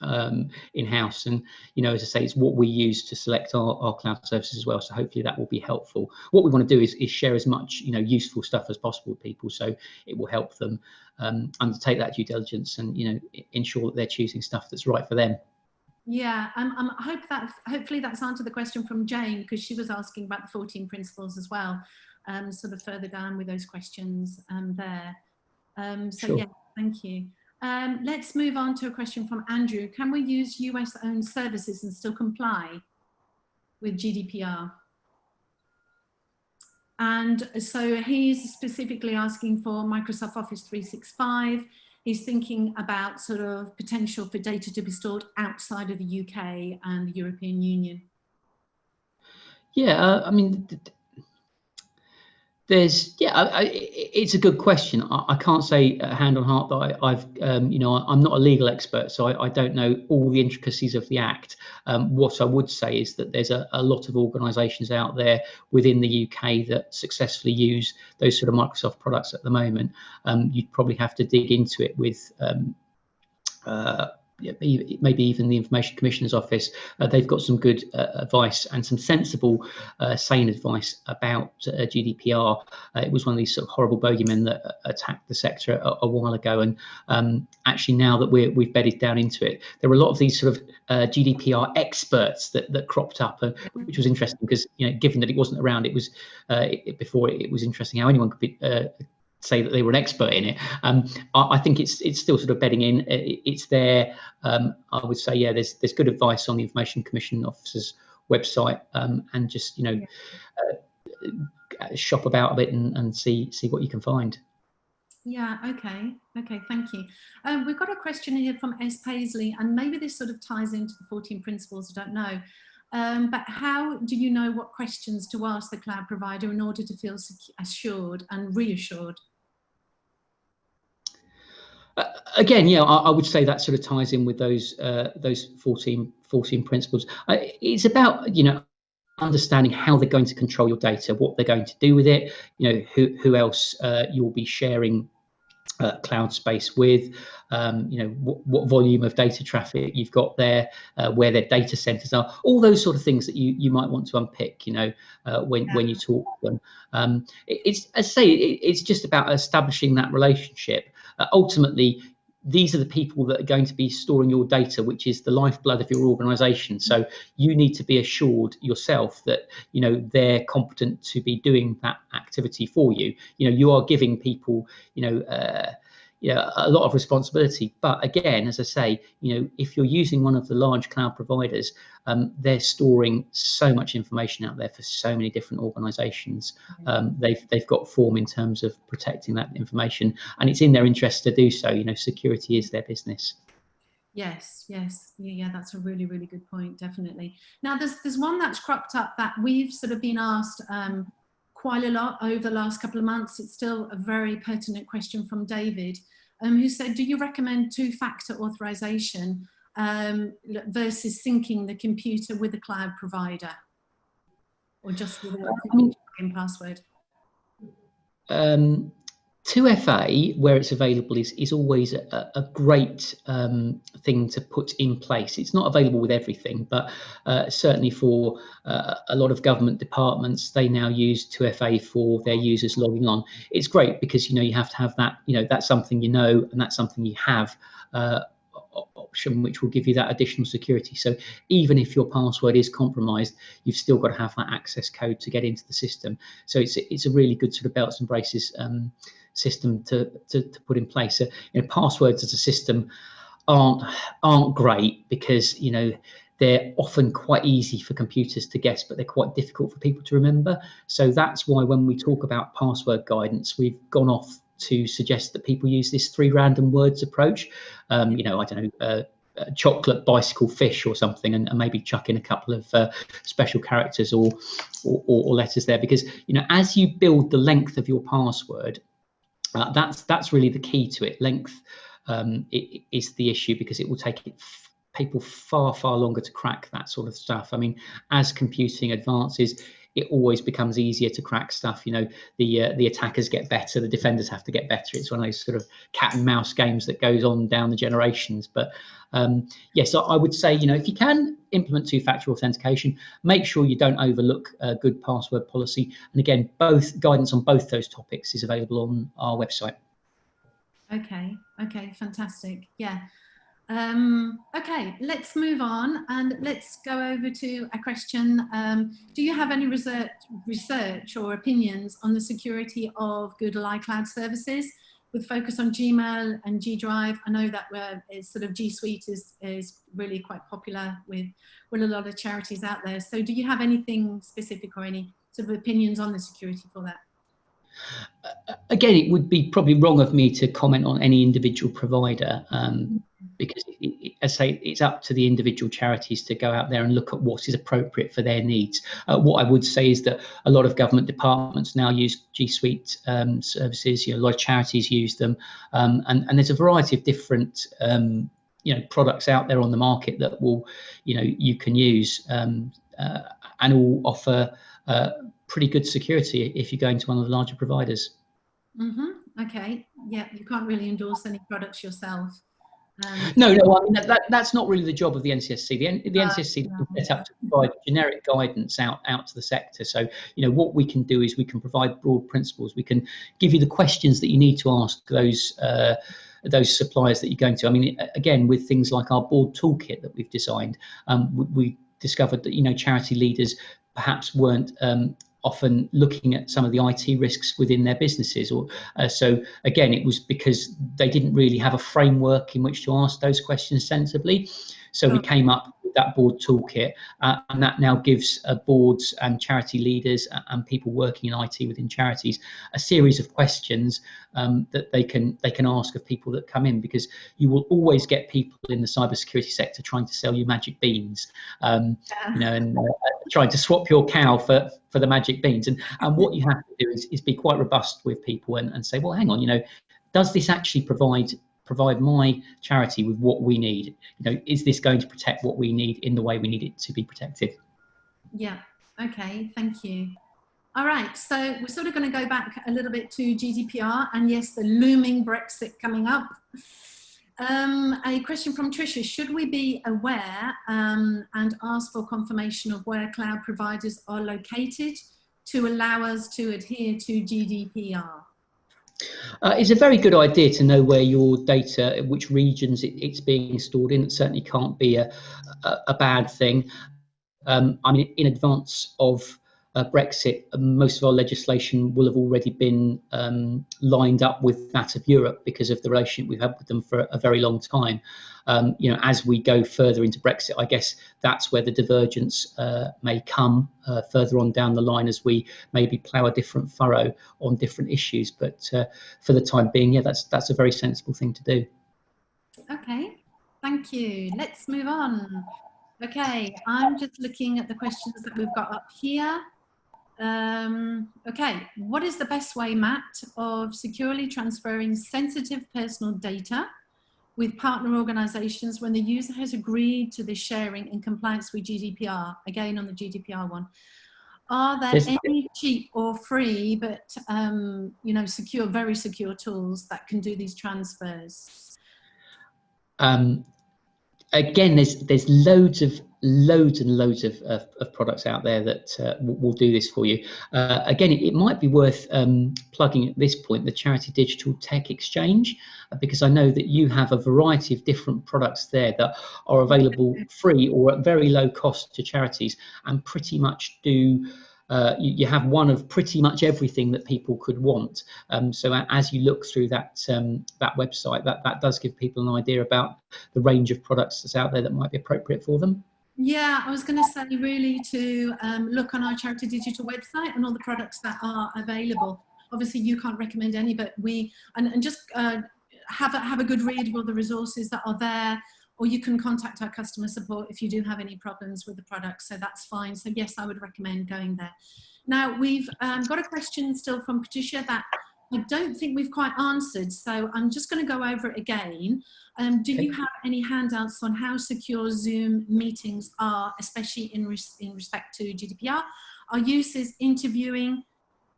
in-house. And, you know, as I say, it's what we use to select our cloud services as well. So hopefully that will be helpful. What we want to do is share as much, you know, useful stuff as possible with people, so it will help them undertake that due diligence and, you know, ensure that they're choosing stuff that's right for them. Yeah, hopefully that's answered the question from Jane, because she was asking about the 14 principles as well, sort of further down with those questions there. So sure. Yeah, thank you. Let's move on to a question from Andrew. Can we use US-owned services and still comply with GDPR? And so he's specifically asking for Microsoft Office 365. He's thinking about sort of potential for data to be stored outside of the UK and the European Union. Yeah, I mean, it's a good question. I can't say hand on heart that I've, you know, I'm not a legal expert, so I don't know all the intricacies of the Act. What I would say is that there's a lot of organisations out there within the UK that successfully use those sort of Microsoft products at the moment. You'd probably have to dig into it with maybe even the Information Commissioner's Office. They've got some good advice and some sensible, sane advice about GDPR. It was one of these sort of horrible bogeymen that attacked the sector a while ago, and actually now that we've bedded down into it, there were a lot of these sort of GDPR experts that cropped up, which was interesting because, you know, given that it wasn't around, it was before it was interesting how anyone could be say that they were an expert in it. I think it's still sort of bedding in. It's there. I would say, yeah, there's good advice on the Information Commission Officer's website, and just shop about a bit and see what you can find. Yeah, okay, thank you. We've got a question here from S. Paisley, and maybe this sort of ties into the 14 principles, I don't know. But how do you know what questions to ask the cloud provider in order to feel assured and reassured? Again, yeah, I would say that sort of ties in with those 14 principles. It's about, understanding how they're going to control your data, what they're going to do with it, who else you'll be sharing cloud space with, what volume of data traffic you've got there, where their data centers are, all those sort of things that you might want to unpick, when you talk to them. It's, as I say, it's just about establishing that relationship. Ultimately, these are the people that are going to be storing your data, which is the lifeblood of your organization. So you need to be assured yourself that, they're competent to be doing that activity for you. You are giving people, a lot of responsibility. But again, as I say, if you're using one of the large cloud providers, they're storing so much information out there for so many different organizations. They've got form in terms of protecting that information, and it's in their interest to do so. Security is their business. Yes, yeah, that's a really, really good point, definitely. Now, there's one that's cropped up that we've sort of been asked quite a lot over the last couple of months. It's still a very pertinent question from David, who said, do you recommend two-factor authorization versus syncing the computer with the cloud provider, or just with a password? 2FA, where it's available, is always a great thing to put in place. It's not available with everything, but certainly for a lot of government departments, they now use 2FA for their users logging on. It's great because you have to have that. That's something and that's something you have. Option which will give you that additional security. So even if your password is compromised, you've still got to have that access code to get into the system. So it's a really good sort of belts and braces system to put in place. So, passwords as a system aren't great because they're often quite easy for computers to guess, but they're quite difficult for people to remember. So that's why when we talk about password guidance, we've gone off to suggest that people use this 3 random words approach. I don't know, chocolate, bicycle, fish or something, and maybe chuck in a couple of special characters or letters there, because as you build the length of your password, that's really the key to it. Length is the issue, because it will take people far longer to crack that sort of stuff. I mean, as computing advances, it always becomes easier to crack stuff. The attackers get better, the defenders have to get better. It's one of those sort of cat and mouse games that goes on down the generations. But yes, I would say, if you can implement two-factor authentication, make sure you don't overlook good password policy. And again, both guidance on both those topics is available on our website. Okay, fantastic. Yeah. Okay, let's move on and let's go over to a question. Do you have any research or opinions on the security of Google iCloud services with focus on Gmail and G Drive? I know that sort of G Suite is really quite popular with a lot of charities out there. So do you have anything specific or any sort of opinions on the security for that? Again, it would be probably wrong of me to comment on any individual provider, because as I say, it's up to the individual charities to go out there and look at what is appropriate for their needs. What I would say is that a lot of government departments now use G Suite services. A lot of charities use them, and there's a variety of different products out there on the market that will you can use, and all offer pretty good security if you're going to one of the larger providers. Okay, yeah, you can't really endorse any products yourself. No, I mean that's not really the job of the NCSC. The NCSC is set up to provide generic guidance out to the sector. So what we can do is we can provide broad principles. We can give you the questions that you need to ask those suppliers that you're going to. I mean, again, with things like our board toolkit that we've designed, we discovered that charity leaders perhaps weren't often looking at some of the IT risks within their businesses. Or so again, it was because they didn't really have a framework in which to ask those questions sensibly. So we came up with that board toolkit, and that now gives boards and charity leaders and people working in IT within charities a series of questions that they can ask of people that come in, because you will always get people in the cybersecurity sector trying to sell you magic beans, and trying to swap your cow for the magic beans. And what you have to do is be quite robust with people and say, well, hang on, does this actually provide my charity with what we need? Is this going to protect what we need in the way we need it to be protected? Yeah. Okay. Thank you. All right. So we're sort of going to go back a little bit to GDPR, and yes, the looming Brexit coming up. A question from Tricia: should we be aware and ask for confirmation of where cloud providers are located to allow us to adhere to GDPR? It's a very good idea to know where your data, which regions it's being stored in. It certainly can't be a bad thing. I mean, in advance of Brexit, most of our legislation will have already been lined up with that of Europe because of the relationship we've had with them for a very long time. As we go further into Brexit, I guess that's where the divergence may come further on down the line as we maybe plough a different furrow on different issues. But for the time being, yeah, that's a very sensible thing to do. Okay, thank you. Let's move on. Okay, I'm just looking at the questions that we've got up here. Okay, what is the best way, Matt, of securely transferring sensitive personal data with partner organisations when the user has agreed to the sharing in compliance with GDPR? Again, on the GDPR one. Are there any cheap or free, but secure, very secure tools that can do these transfers? Again, there's loads and loads of products out there that will do this for you. Again, it might be worth plugging at this point the Charity Digital Tech Exchange, because I know that you have a variety of different products there that are available free or at very low cost to charities, and pretty much do. You have one of pretty much everything that people could want. So as you look through that website, that does give people an idea about the range of products that's out there that might be appropriate for them. Yeah, I was going to say really to look on our Charity Digital website and all the products that are available. Obviously, you can't recommend any, but and just have a good read of all the resources that are there. Or you can contact our customer support if you do have any problems with the product, so that's fine. So yes, I would recommend going there. Now, we've got a question still from Patricia that I don't think we've quite answered, so I'm just going to go over it again. Do you have any handouts on how secure Zoom meetings are, especially in respect to GDPR? Our use is interviewing,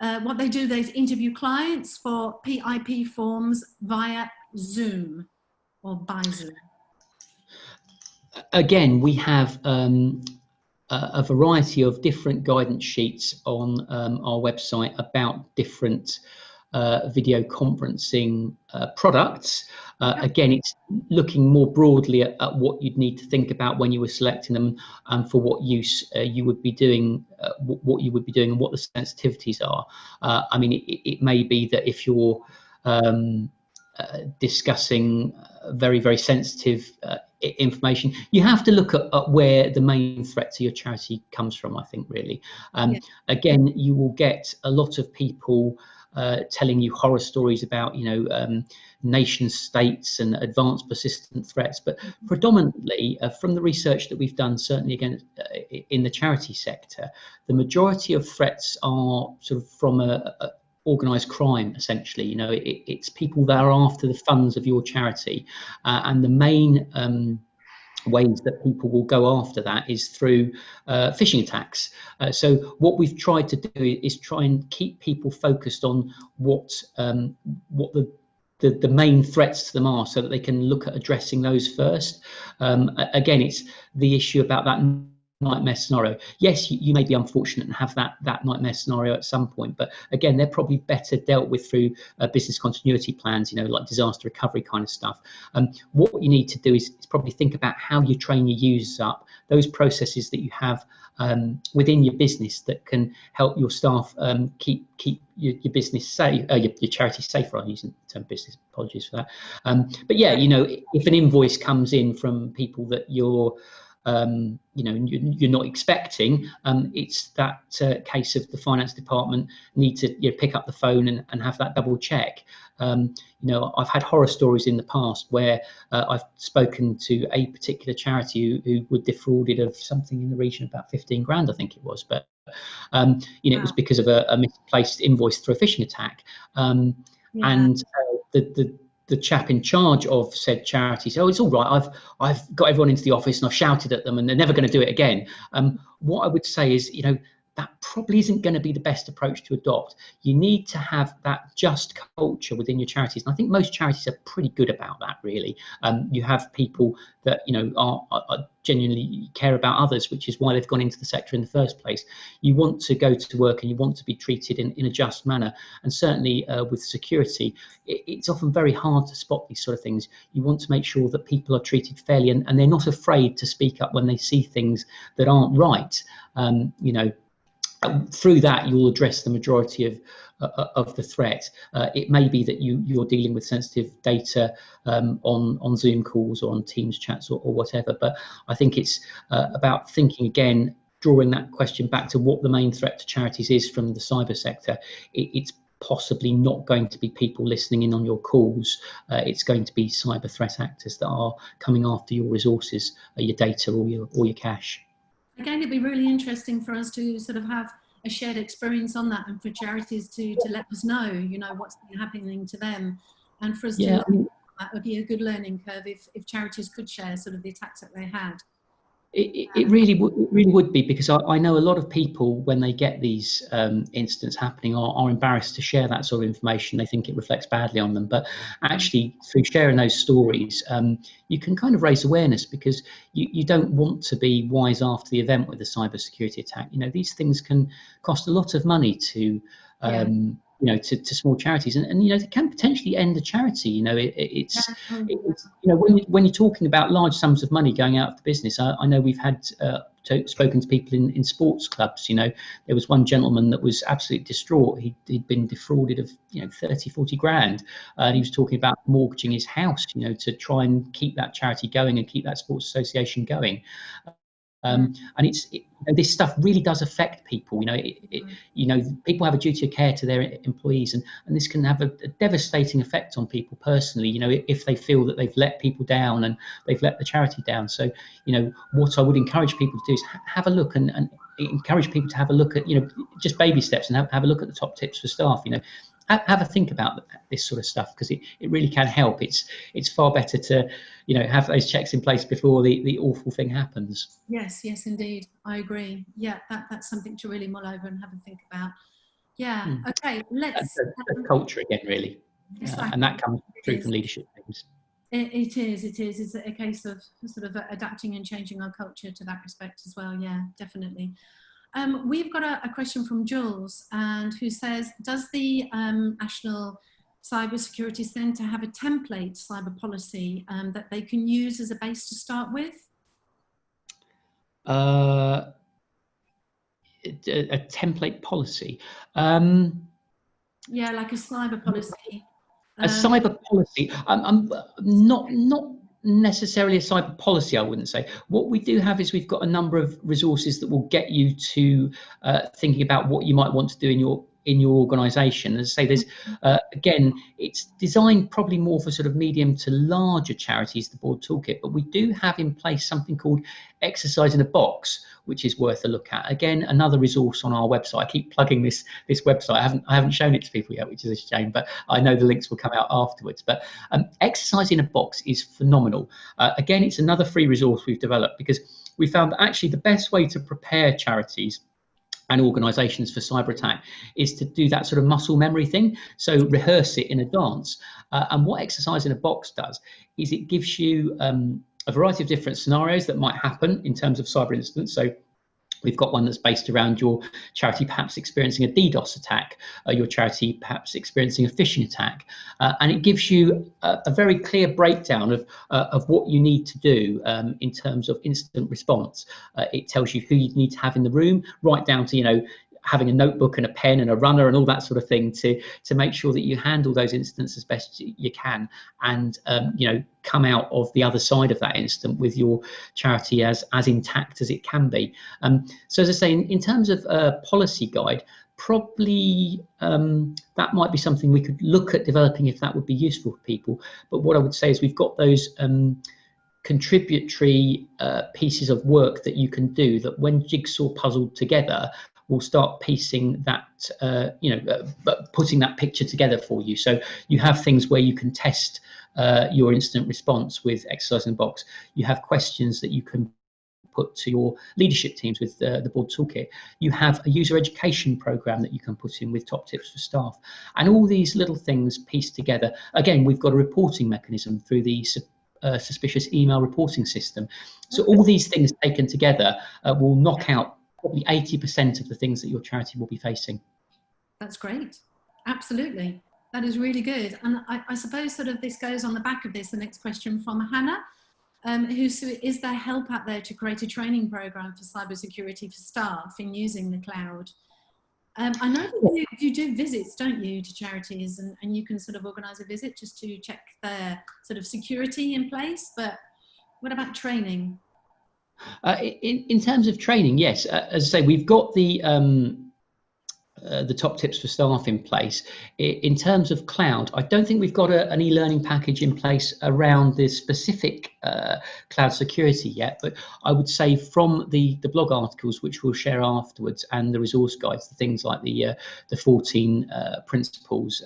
what they do, they interview clients for PIP forms via Zoom or by Zoom. Again, we have a variety of different guidance sheets on our website about different video conferencing products. Again, it's looking more broadly at what you'd need to think about when you were selecting them and for what use you would be doing, what you would be doing and what the sensitivities are. I mean, it may be that if you're discussing very, very sensitive information, you have to look at where the main threat to your charity comes from, I think, really. Again, you will get a lot of people telling you horror stories about, nation states and advanced persistent threats, but predominantly from the research that we've done, certainly again in the charity sector, the majority of threats are sort of from a organised crime, essentially. It's people that are after the funds of your charity, and the main ways that people will go after that is through phishing attacks. So what we've tried to do is try and keep people focused on what the main threats to them are, so that they can look at addressing those first. Again, it's the issue about that nightmare scenario. Yes, you may be unfortunate and have that nightmare scenario at some point, but again, they're probably better dealt with through business continuity plans, like disaster recovery kind of stuff. What you need to do is probably think about how you train your users up, those processes that you have within your business that can help your staff keep your business safe, your charity safe. I'm using the term business, apologies for that. But yeah, if an invoice comes in from people that you're not expecting, it's that case of the finance department need to pick up the phone and have that double check. I've had horror stories in the past where I've spoken to a particular charity who were defrauded of something in the region of about 15 grand, I think it was, but it was because of a misplaced invoice through a phishing attack. And the chap in charge of said charity said, "Oh, it's all right. I've got everyone into the office and I've shouted at them and they're never going to do it again." What I would say is, that probably isn't going to be the best approach to adopt. You need to have that just culture within your charities. And I think most charities are pretty good about that, really. You have people that, are genuinely care about others, which is why they've gone into the sector in the first place. You want to go to work and you want to be treated in a just manner. And certainly with security, it's often very hard to spot these sort of things. You want to make sure that people are treated fairly and they're not afraid to speak up when they see things that aren't right. Through that, you'll address the majority of the threat. It may be that you're dealing with sensitive data on Zoom calls or on Teams chats or whatever, but I think it's about thinking again, drawing that question back to what the main threat to charities is from the cyber sector. It's possibly not going to be people listening in on your calls. It's going to be cyber threat actors that are coming after your resources, your data or your cash. Again, it'd be really interesting for us to sort of have a shared experience on that, and for charities to let us know, what's been happening to them, and for us to that would be a good learning curve if charities could share sort of the attacks that they had. It really would be, because I know a lot of people, when they get these incidents happening, are embarrassed to share that sort of information. They think it reflects badly on them, but actually through sharing those stories, you can kind of raise awareness, because you don't want to be wise after the event with a cybersecurity attack. These things can cost a lot of money to to small charities, and it can potentially end a charity. It's when you're talking about large sums of money going out of the business. I know we've had spoken to people in sports clubs. There was one gentleman that was absolutely distraught. He'd been defrauded of 30-40 grand, and he was talking about mortgaging his house to try and keep that charity going and keep that sports association going. And this stuff really does affect people. People have a duty of care to their employees, and this can have a devastating effect on people personally. If they feel that they've let people down and they've let the charity down. So, what I would encourage people to do is have a look and encourage people to have a look at just baby steps, and have a look at the top tips for staff. Have a think about this sort of stuff, because it really can help. It's far better to have those checks in place before the awful thing happens. Yes, indeed, I agree. Yeah, that's something to really mull over and have a think about. Yeah. Okay, let's that's culture again, really, and that comes through from leadership teams. It is. It's a case of sort of adapting and changing our culture to that respect as well. Yeah, definitely. We've got a question from Jules, and who says, does the National Cybersecurity Centre have a template cyber policy that they can use as a base to start with? A template policy? Yeah, like a cyber policy. A cyber policy? Not necessarily a cyber policy, I wouldn't say. What we do have is we've got a number of resources that will get you to thinking about what you might want to do in your organisation. As I say, there's again, it's designed probably more for sort of medium to larger charities, the board toolkit, but we do have in place something called Exercise in a Box, which is worth a look at. Again, another resource on our website. I keep plugging this website. I haven't shown it to people yet, which is a shame, but I know the links will come out afterwards. But Exercise in a Box is phenomenal. Again, it's another free resource we've developed, because we found that actually the best way to prepare charities and organisations for cyber attack is to do that sort of muscle memory thing. So rehearse it in advance. And what Exercise in a Box does is it gives you a variety of different scenarios that might happen in terms of cyber incidents. So We've got one that's based around your charity perhaps experiencing a DDoS attack, your charity perhaps experiencing a phishing attack, and it gives you a very clear breakdown of what you need to do in terms of instant response. It tells you who you need to have in the room, right down to, you know, having a notebook and a pen and a runner and all that sort of thing to make sure that you handle those incidents as best you can, and you know, come out of the other side of that incident with your charity as intact as it can be. So as I say, in terms of a policy guide, probably that might be something we could look at developing if that would be useful for people. But what I would say is we've got those contributory pieces of work that you can do that, when jigsaw puzzled together, will start piecing that, putting that picture together for you. So you have things where you can test your instant response with Exercise in the Box. You have questions that you can put to your leadership teams with the board toolkit. You have a user education program that you can put in with top tips for staff, and all these little things pieced together. Again, we've got a reporting mechanism through the suspicious email reporting system. So all these things taken together will knock out probably 80% of the things that your charity will be facing. That's great. Absolutely. That is really good. And I suppose sort of this goes on the back of this, the next question from Hannah, is there help out there to create a training program for cybersecurity for staff in using the cloud? I know that you do visits, don't you, to charities, and you can sort of organise a visit just to check their sort of security in place, but what about training? In terms of training, yes. As I say, we've got the top tips for staff in place. In terms of cloud, I don't think we've got an e-learning package in place around the specific cloud security yet, but I would say from the blog articles, which we'll share afterwards, and the resource guides, the things like the 14 principles,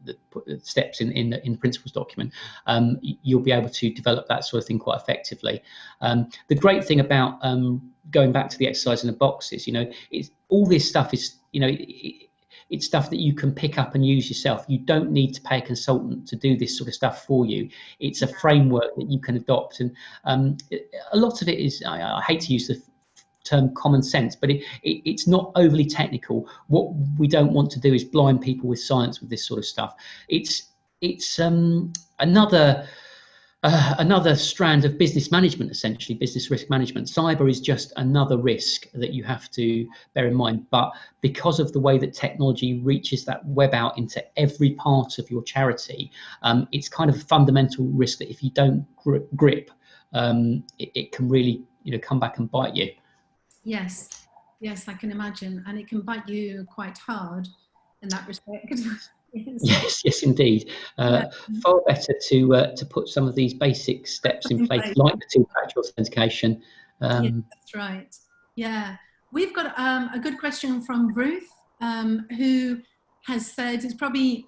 the steps in the principles document, you'll be able to develop that sort of thing quite effectively. The great thing about going back to the exercise in the boxes, you know, all this stuff is, you know, it's stuff that you can pick up and use yourself. You don't need to pay a consultant to do this sort of stuff for you. It's a framework that you can adopt, and a lot of it is, I hate to use the term common sense, but it's not overly technical. What we don't want to do is blind people with science with this sort of stuff. It's another strand of business management, essentially business risk management. Cyber is just another risk that you have to bear in mind, but because of the way that technology reaches that web out into every part of your charity, it's kind of a fundamental risk that if you don't grip, it can really, you know, come back and bite you. Yes, I can imagine, and it can bite you quite hard in that respect. Yes, indeed. Far better to put some of these basic steps in place, like the two-factor authentication. Yeah, that's right. Yeah, we've got a good question from Ruth, who has said, it's probably,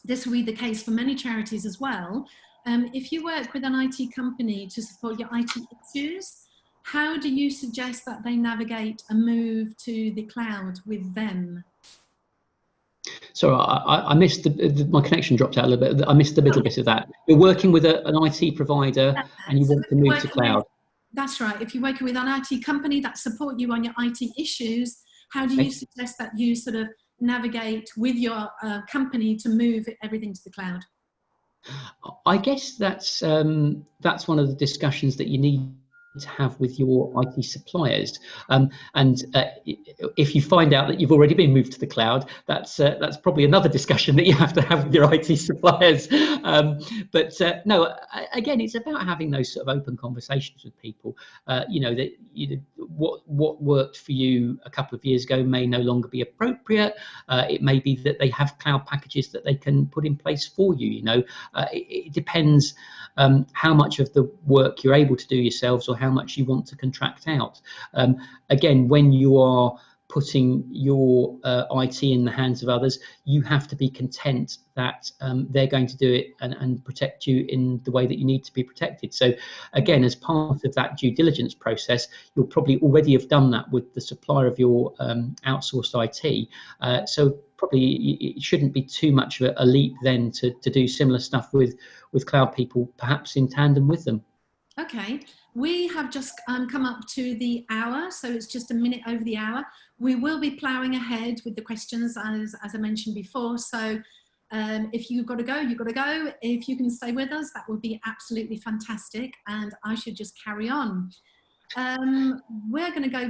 this will be the case for many charities as well. If you work with an IT company to support your IT issues, how do you suggest that they navigate a move to the cloud with them? So I missed my connection dropped out a little bit. I missed the middle bit of that. You're working with an IT provider, and you want to move to cloud. That's right. If you're working with an IT company that support you on your IT issues, how do you suggest that you sort of navigate with your company to move everything to the cloud? I guess that's one of the discussions that you need to have with your IT suppliers, and if you find out that you've already been moved to the cloud, that's probably another discussion that you have to have with your IT suppliers. No, again, it's about having those sort of open conversations with people. You know, that what worked for you a couple of years ago may no longer be appropriate. It may be that they have cloud packages that they can put in place for you. You know, it depends how much of the work you're able to do yourselves or how much you want to contract out. Again, when you are putting your IT in the hands of others, you have to be content that they're going to do it and protect you in the way that you need to be protected. So again, as part of that due diligence process, you'll probably already have done that with the supplier of your outsourced IT. So probably it shouldn't be too much of a leap then to do similar stuff with cloud people, perhaps in tandem with them. Okay. we have just come up to the hour, so it's just a minute over the hour. We will be ploughing ahead with the questions as I mentioned before. So if you've got to go, you've got to go. If you can stay with us, that would be absolutely fantastic. And I should just carry on. We're going to go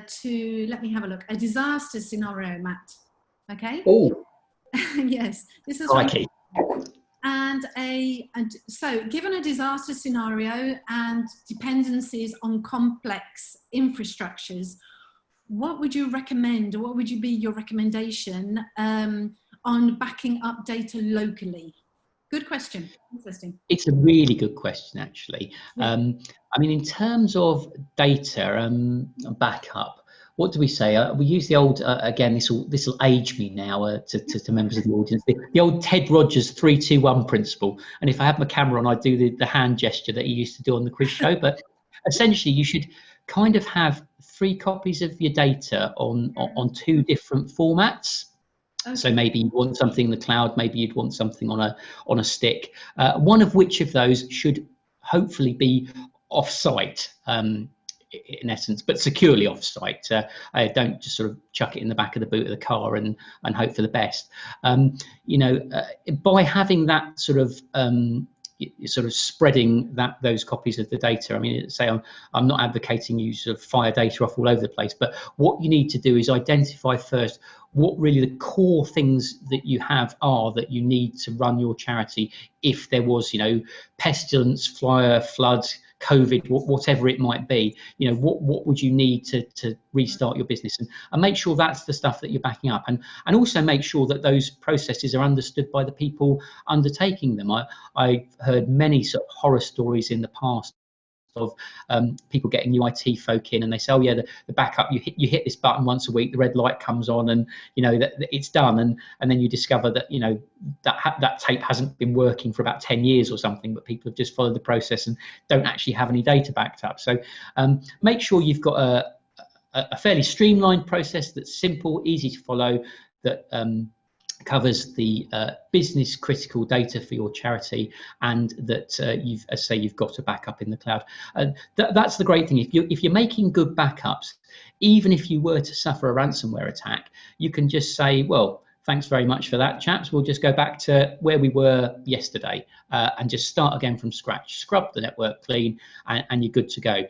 to, let me have a look, a disaster scenario, Matt. Okay? Oh, yes, this is crikey. and so given a disaster scenario and dependencies on complex infrastructures, what would you recommend, or what would be your recommendation on backing up data locally? Good question. Interesting. It's a really good question, actually. Yeah. I mean, in terms of data backup, what do we say? We use the old, again, this will age me now to members of the audience, the old Ted Rogers 3-2-1 principle. And if I had my camera on, I'd do the hand gesture that he used to do on the quiz show. But essentially, you should kind of have 3 copies of your data on 2 different formats. Okay. So maybe you want something in the cloud, maybe you'd want something on a stick. One of which of those should hopefully be off-site, in essence, but securely off-site. Don't just sort of chuck it in the back of the boot of the car and hope for the best. By having that sort of spreading those copies of the data. I mean, say I'm not advocating you sort of fire data off all over the place, but what you need to do is identify first what really the core things that you have are that you need to run your charity if there was, pestilence, fire, flood, COVID, whatever it might be. What would you need to restart your business, and make sure that's the stuff that you're backing up, and also make sure that those processes are understood by the people undertaking them. I've heard many sort of horror stories in the past of people getting new IT folk in, and they say, oh yeah, the backup, you hit this button once a week, the red light comes on, and that it's done, and then you discover that that tape hasn't been working for about 10 years or something, but people have just followed the process and don't actually have any data backed up. So make sure you've got a fairly streamlined process that's simple, easy to follow, that covers the business critical data for your charity, and that you've got a backup in the cloud. That's the great thing. If you're making good backups, even if you were to suffer a ransomware attack, you can just say, well, thanks very much for that, chaps. We'll just go back to where we were yesterday and just start again from scratch, scrub the network clean, and you're good to go.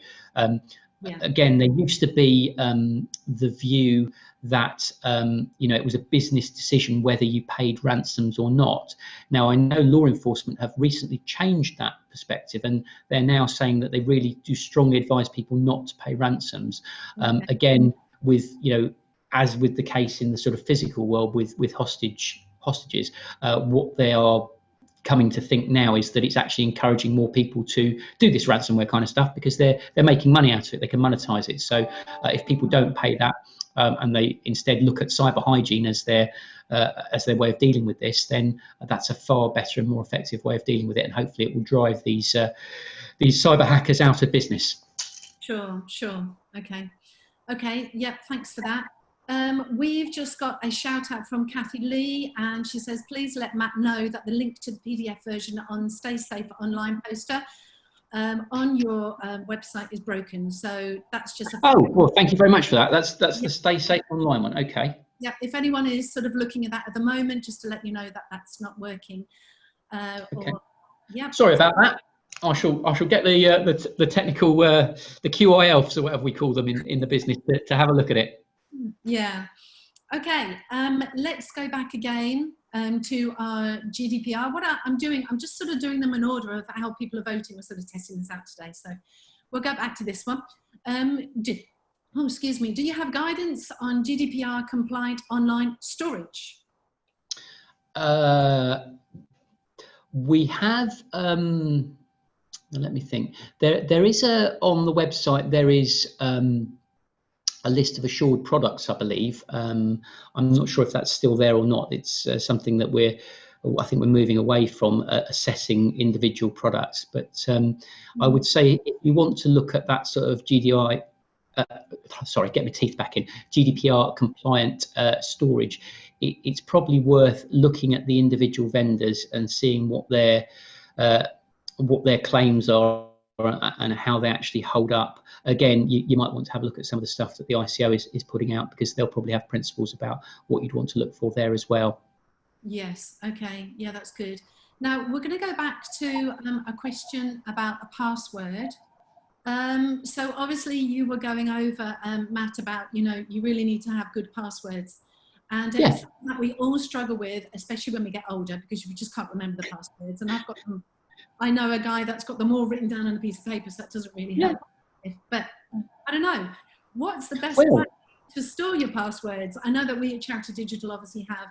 Again, there used to be the view that it was a business decision whether you paid ransoms or not. Now, I know law enforcement have recently changed that perspective, and they're now saying that they really do strongly advise people not to pay ransoms. Again, with as with the case in the sort of physical world with hostages, what they are coming to think now is that it's actually encouraging more people to do this ransomware kind of stuff, because they're making money out of it, they can monetize it. So if people don't pay that, and they instead look at cyber hygiene as their way of dealing with this, then that's a far better and more effective way of dealing with it, and hopefully it will drive these cyber hackers out of business. Sure. Okay. Yep. Thanks for that. We've just got a shout out from Kathy Lee, and she says, please let Matt know that the link to the PDF version on Stay Safe online poster on your website is broken. So that's just well, thank you very much for that. That's the Stay Safe online one. Okay. Yeah, if anyone is sort of looking at that at the moment, just to let you know that that's not working. Okay. Sorry about that. I shall get the technical the QI elves, or whatever we call them in the business, to have a look at it. Yeah. Okay. Let's go back again to our GDPR. What I'm doing, I'm just sort of doing them in order of how people are voting. We're sort of testing this out today, so we'll go back to this one. Excuse me. Do you have guidance on GDPR compliant online storage? We have. Let me think. There is on the website. There is a list of assured products, I believe. I'm not sure if that's still there or not. It's something that I think we're moving away from assessing individual products. But I would say if you want to look at that sort of GDPR compliant storage, it's probably worth looking at the individual vendors and seeing what their claims are and how they actually hold up. Again, you might want to have a look at some of the stuff that the ICO is putting out, because they'll probably have principles about what you'd want to look for there as well. Yes, okay, yeah, that's good. Now we're going to go back to a question about a password. So obviously you were going over, Matt, about, you really need to have good passwords. And it's something that we all struggle with, especially when we get older, because we just can't remember the passwords. And I've got them. I know a guy that's got them all written down on a piece of paper, so that doesn't really help. But I don't know, what's the best way to store your passwords? I know that we at Charity Digital obviously have,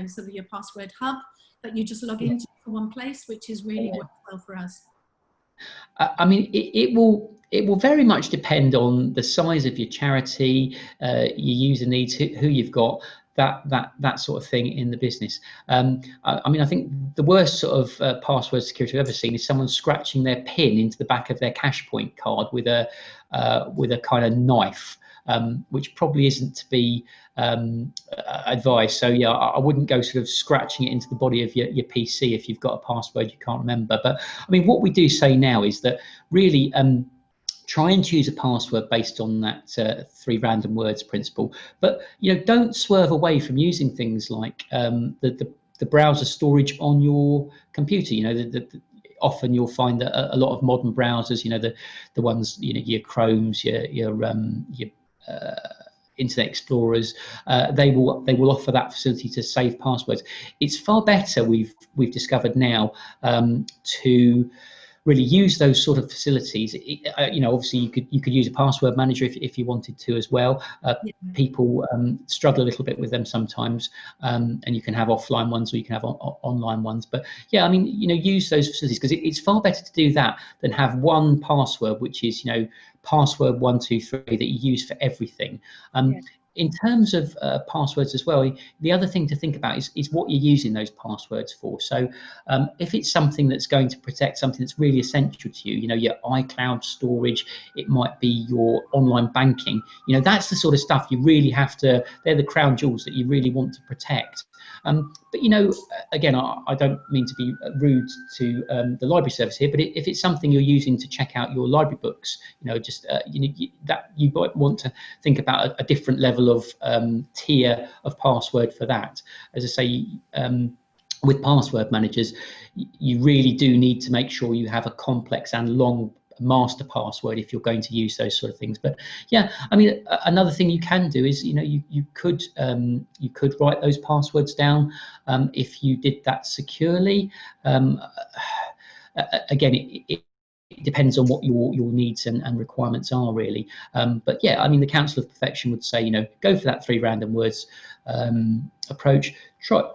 sort of your password hub that you just log into for one place, which is really works well for us. I mean, it will very much depend on the size of your charity, your user needs, who you've got, that sort of thing in the business. I mean, I think the worst sort of password security I've ever seen is someone scratching their PIN into the back of their cash point card with a kind of knife. Which probably isn't to be advised. So yeah, I wouldn't go sort of scratching it into the body of your PC if you've got a password you can't remember. But I mean, what we do say now is that really try and choose a password based on that 3 random words principle. But don't swerve away from using things like the browser storage on your computer. Often you'll find that a lot of modern browsers, the ones, your Chromes, your Internet Explorers, they will offer that facility to save passwords. It's far better, we've discovered now, to really use those sort of facilities. Obviously you could use a password manager if you wanted to as well. People struggle a little bit with them sometimes, and you can have offline ones or you can have online ones. But yeah, I mean, use those facilities, because it's far better to do that than have one password, which is password 123 that you use for everything. In terms of passwords as well, the other thing to think about is what you're using those passwords for. So if it's something that's going to protect something that's really essential to you, your iCloud storage, it might be your online banking, that's the sort of stuff you really have to, they're the crown jewels that you really want to protect. But again, I don't mean to be rude to the library service here, but if it's something you're using to check out your library books, that you might want to think about a different level of tier of password for that. As I say, with password managers, you really do need to make sure you have a complex and long master password if you're going to use those sort of things. But yeah, I mean, another thing you can do is you could write those passwords down if you did that securely. Again, it depends on what your needs and requirements are, really. But yeah, I mean, the Council of Perfection would say, go for that 3 random words approach.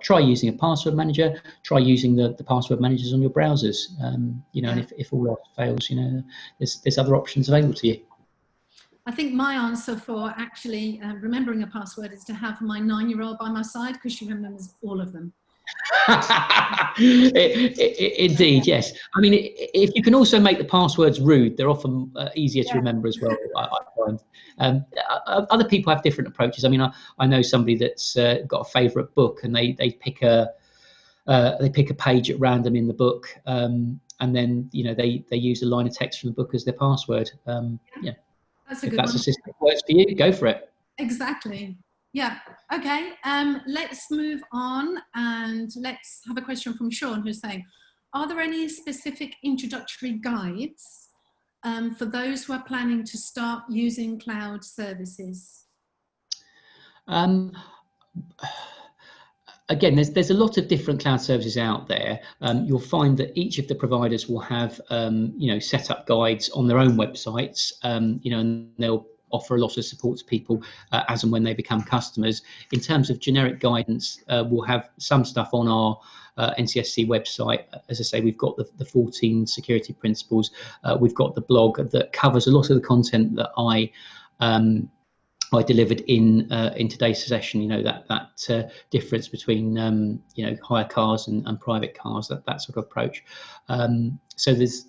Try using a password manager. Try using the password managers on your browsers. And if all else fails, there's other options available to you. I think my answer for actually remembering a password is to have my 9-year-old by my side, because she remembers all of them. Indeed, yes. I mean, if you can also make the passwords rude, they're often easier to remember as well, I find. Other people have different approaches. I mean, I know somebody that's got a favourite book, and they pick a page at random in the book, and then they use a line of text from the book as their password. Yeah, that's a if good that's one. a system that works for you, go for it. Exactly. Yeah. Okay. Let's move on, and let's have a question from Sean, who's saying, are there any specific introductory guides for those who are planning to start using cloud services? Again, there's a lot of different cloud services out there. You'll find that each of the providers will have set up guides on their own websites, and they'll offer a lot of support to people as and when they become customers. In terms of generic guidance, we'll have some stuff on our NCSC website. As I say, we've got the 14 security principles. We've got the blog that covers a lot of the content that I delivered in today's session. That difference between hire cars and private cars, that sort of approach. So there's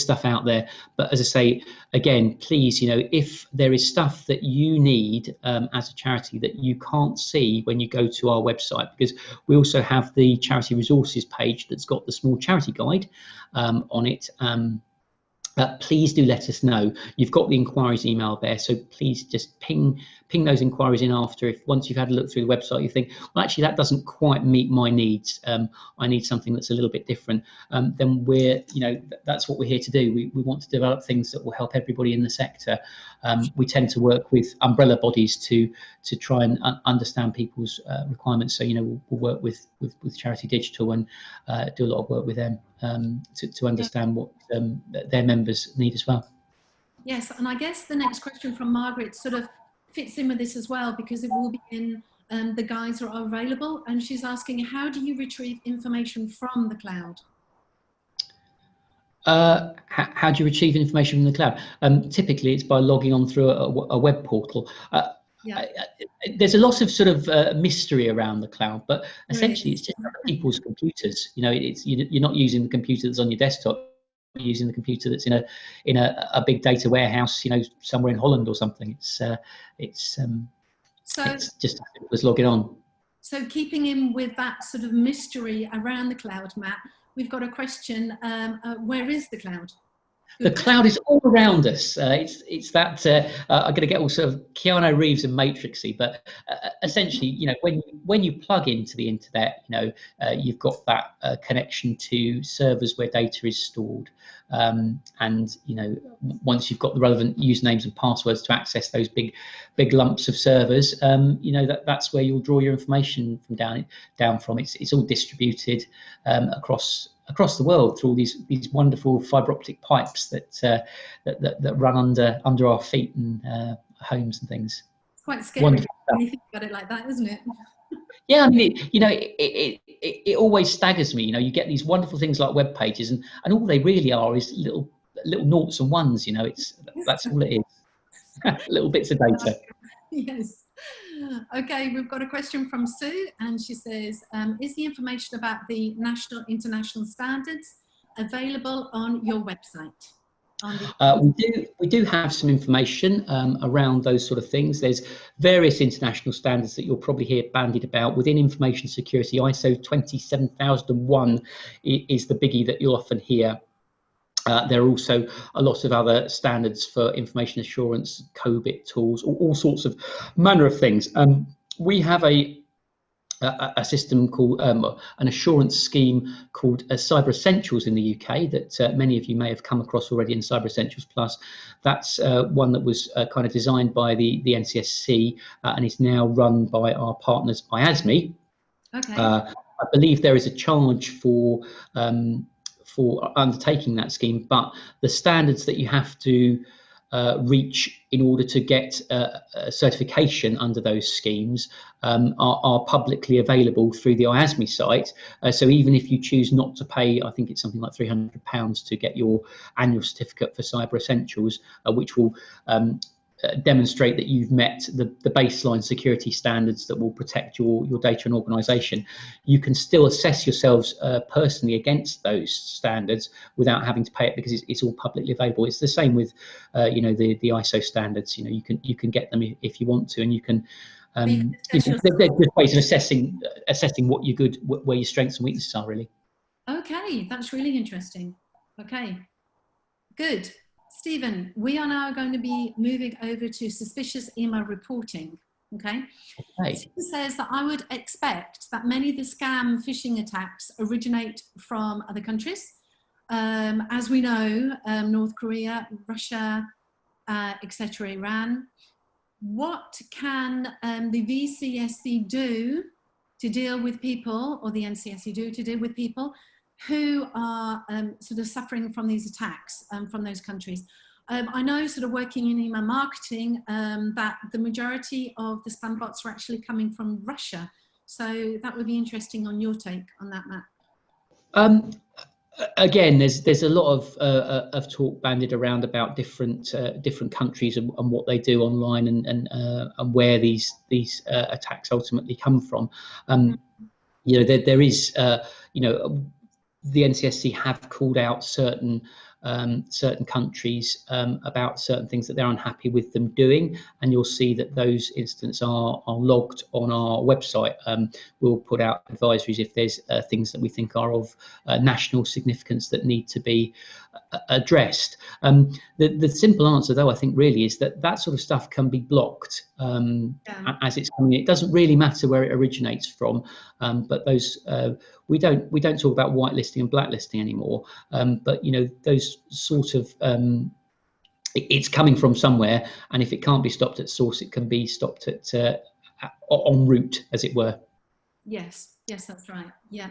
stuff out there, but as I say again, please, if there is stuff that you need as a charity that you can't see when you go to our website, because we also have the charity resources page that's got the small charity guide on it. please do let us know. You've got the inquiries email there, so please just ping those inquiries in after. If once you've had a look through the website, you think, well, actually that doesn't quite meet my needs, I need something that's a little bit different, then that's what we're here to do. We want to develop things that will help everybody in the sector. We tend to work with umbrella bodies to try and understand people's requirements. So we'll work with Charity Digital and do a lot of work with them to understand what their members need as well. Yes, and I guess the next question from Margaret sort of fits in with this as well, because it will be in the guides that are available, and she's asking, how do you retrieve information from the cloud? How do you retrieve information from the cloud? Typically it's by logging on through a web portal. There's a lot of sort of mystery around the cloud, but essentially it's just people's computers. You're not using the computer that's on your desktop, you're using the computer that's in a big data warehouse, somewhere in Holland or something. It's just as simple as logging on. So keeping in with that sort of mystery around the cloud, Matt, we've got a question. Where is the cloud? The cloud is all around us. It's that I'm going to get all sort of Keanu Reeves and Matrixy, but essentially, when you plug into the internet, you've got that connection to servers where data is stored, and once you've got the relevant usernames and passwords to access those big lumps of servers, that's where you'll draw your information from down from. It's all distributed across the world through all these wonderful fibre optic pipes that run under our feet and homes and things. It's quite scary when you think about it like that, isn't it? Yeah, I mean, it always staggers me. You get these wonderful things like web pages, and all they really are is little noughts and ones. That's all it is. Little bits of data. Yes. Okay, we've got a question from Sue, and she says, is the information about the national international standards available on your website? We do have some information around those sort of things. There's various international standards that you'll probably hear bandied about within information security. ISO 27001 is the biggie that you'll often hear. There are also a lot of other standards for information assurance, COBIT tools, all sorts of manner of things. We have a system called an assurance scheme called Cyber Essentials in the UK that many of you may have come across already in Cyber Essentials Plus. That's one that was kind of designed by the NCSC and is now run by our partners IASME. Okay. I believe there is a charge for undertaking that scheme, but the standards that you have to reach in order to get a certification under those schemes are publicly available through the IASME site. So even if you choose not to pay, I think it's something like £300 to get your annual certificate for Cyber Essentials, which will demonstrate that you've met the baseline security standards that will protect your data and organisation, you can still assess yourselves personally against those standards without having to pay it, because it's all publicly available. It's the same with the ISO standards. You can get them if you want to, and you can there's just ways of assessing what you're good, where your strengths and weaknesses are, really. Okay, that's really interesting. Okay, good. Stephen, we are now going to be moving over to suspicious email reporting. Okay. Stephen says that I would expect that many of the scam phishing attacks originate from other countries. As we know, North Korea, Russia, etc., Iran. What can the VCSC do to deal with people, or the NCSC do to deal with people who are sort of suffering from these attacks from those countries? I know, sort of working in email marketing, that the majority of the spam bots are actually coming from Russia. So that would be interesting on your take on that, Matt. Again, there's a lot of talk bandied around about different countries and what they do online and where these attacks ultimately come from. There is the NCSC have called out certain countries about certain things that they're unhappy with them doing, and you'll see that those incidents are logged on our website. We'll put out advisories if there's things that we think are of national significance that need to be addressed. The simple answer, though, I think really is that sort of stuff can be blocked as it's coming. It doesn't really matter where it originates from, but those we don't talk about whitelisting and blacklisting anymore. But those sort of it's coming from somewhere, and if it can't be stopped at source, it can be stopped at en route, as it were. Yes, that's right. Yeah.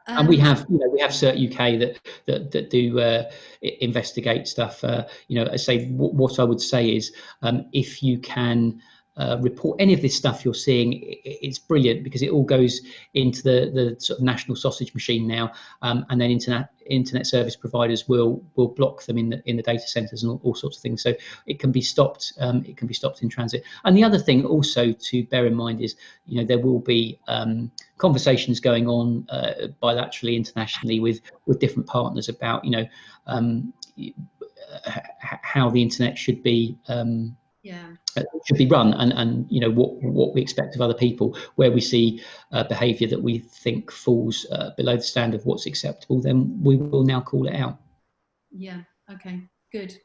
And we have Cert UK that do investigate stuff. I say what I would say is if you can report any of this stuff you're seeing, it's brilliant, because it all goes into the sort of national sausage machine now, and then internet service providers will block them in the data centers and all sorts of things. So it can be stopped. It can be stopped in transit. And the other thing also to bear in mind is there will be conversations going on bilaterally, internationally with different partners about how the internet should be run, and what we expect of other people. Where we see behaviour that we think falls below the standard of what's acceptable, then we will now call it out. Yeah. Okay. Good.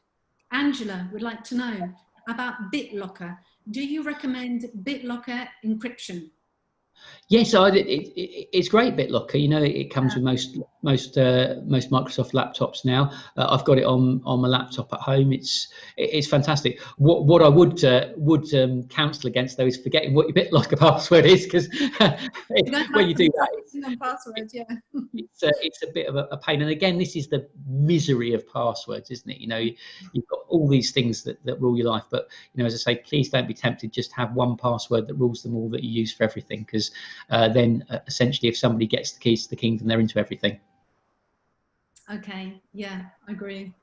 Angela would like to know about BitLocker. Do you recommend BitLocker encryption? Yes, it's great, BitLocker. It comes with most Microsoft laptops now. I've got it on my laptop at home. It's fantastic. What I would counsel against, though, is forgetting what your BitLocker password is, because when you do that, it's a bit of a pain. And again, this is the misery of passwords, isn't it? You've got all these things that rule your life, but as I say, please don't be tempted. Just have one password that rules them all, that you use for everything, because then essentially, if somebody gets the keys to the kingdom, they're into everything. Okay, yeah, I agree.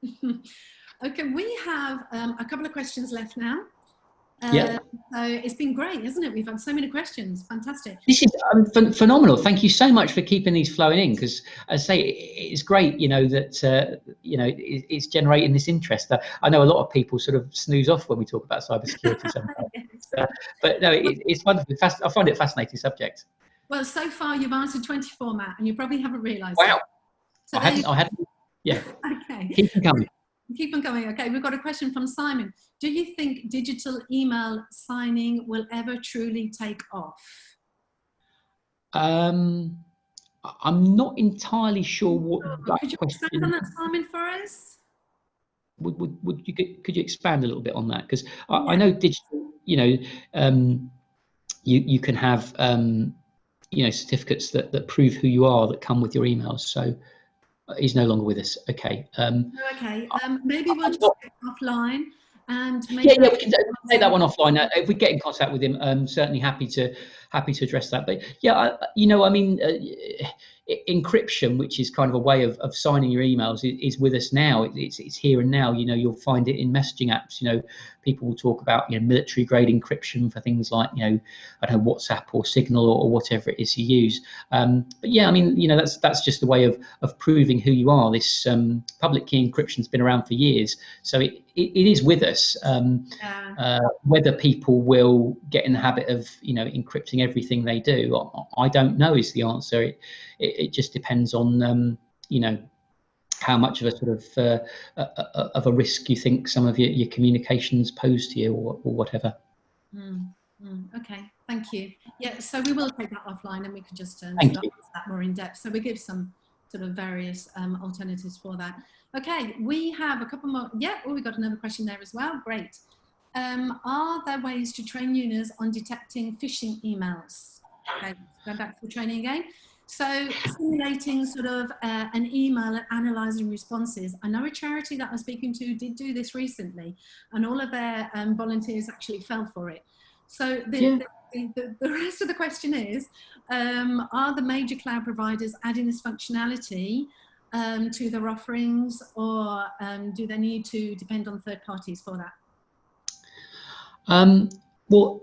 Okay, we have a couple of questions left now. So it's been great, isn't it? We've had so many questions. Fantastic. This is phenomenal. Thank you so much for keeping these flowing in, because as I say, it's great, that it's generating this interest. I know a lot of people sort of snooze off when we talk about cybersecurity sometimes. Yes. But no, it's wonderful. I find it a fascinating subject. Well, so far you've answered 24, Matt, and you probably haven't realised. Wow. It. So I hadn't. Yeah. Okay. Keep them coming. Keep on going. Okay, we've got a question from Simon. Do you think digital email signing will ever truly take off? I'm not entirely sure what that could you question. Expand on that, Simon, for us? Could you expand a little bit on that? Because I know digital. You can have certificates that prove who you are, that come with your emails. So he's no longer with us. Okay. Okay. Maybe we'll just get offline, and maybe we can take that one offline. If we get in contact with him, certainly happy to address that. But yeah, encryption, which is kind of a way of signing your emails, is with us now. It's here and now. You'll find it in messaging apps. People will talk about military grade encryption for things like I don't know, WhatsApp or Signal or whatever it is you use. But yeah, that's just a way of proving who you are. This public key encryption's been around for years, so it is with us. Whether people will get in the habit of encrypting everything they do, I don't know is the answer. It just depends on how much of a sort of a risk you think some of your communications pose to you, or whatever. Okay, thank you. Yeah, so we will take that offline, and we could just that more in depth. So we give some sort of various alternatives for that. Okay, we have a couple more. Yeah, we got another question there as well. Great. Are there ways to train users on detecting phishing emails? Okay, going back to the training again. So simulating sort of an email and analysing responses. I know a charity that I'm speaking to did do this recently, and all of their volunteers actually fell for it. So the rest of the question is, are the major cloud providers adding this functionality to their offerings, or do they need to depend on third parties for that? Well,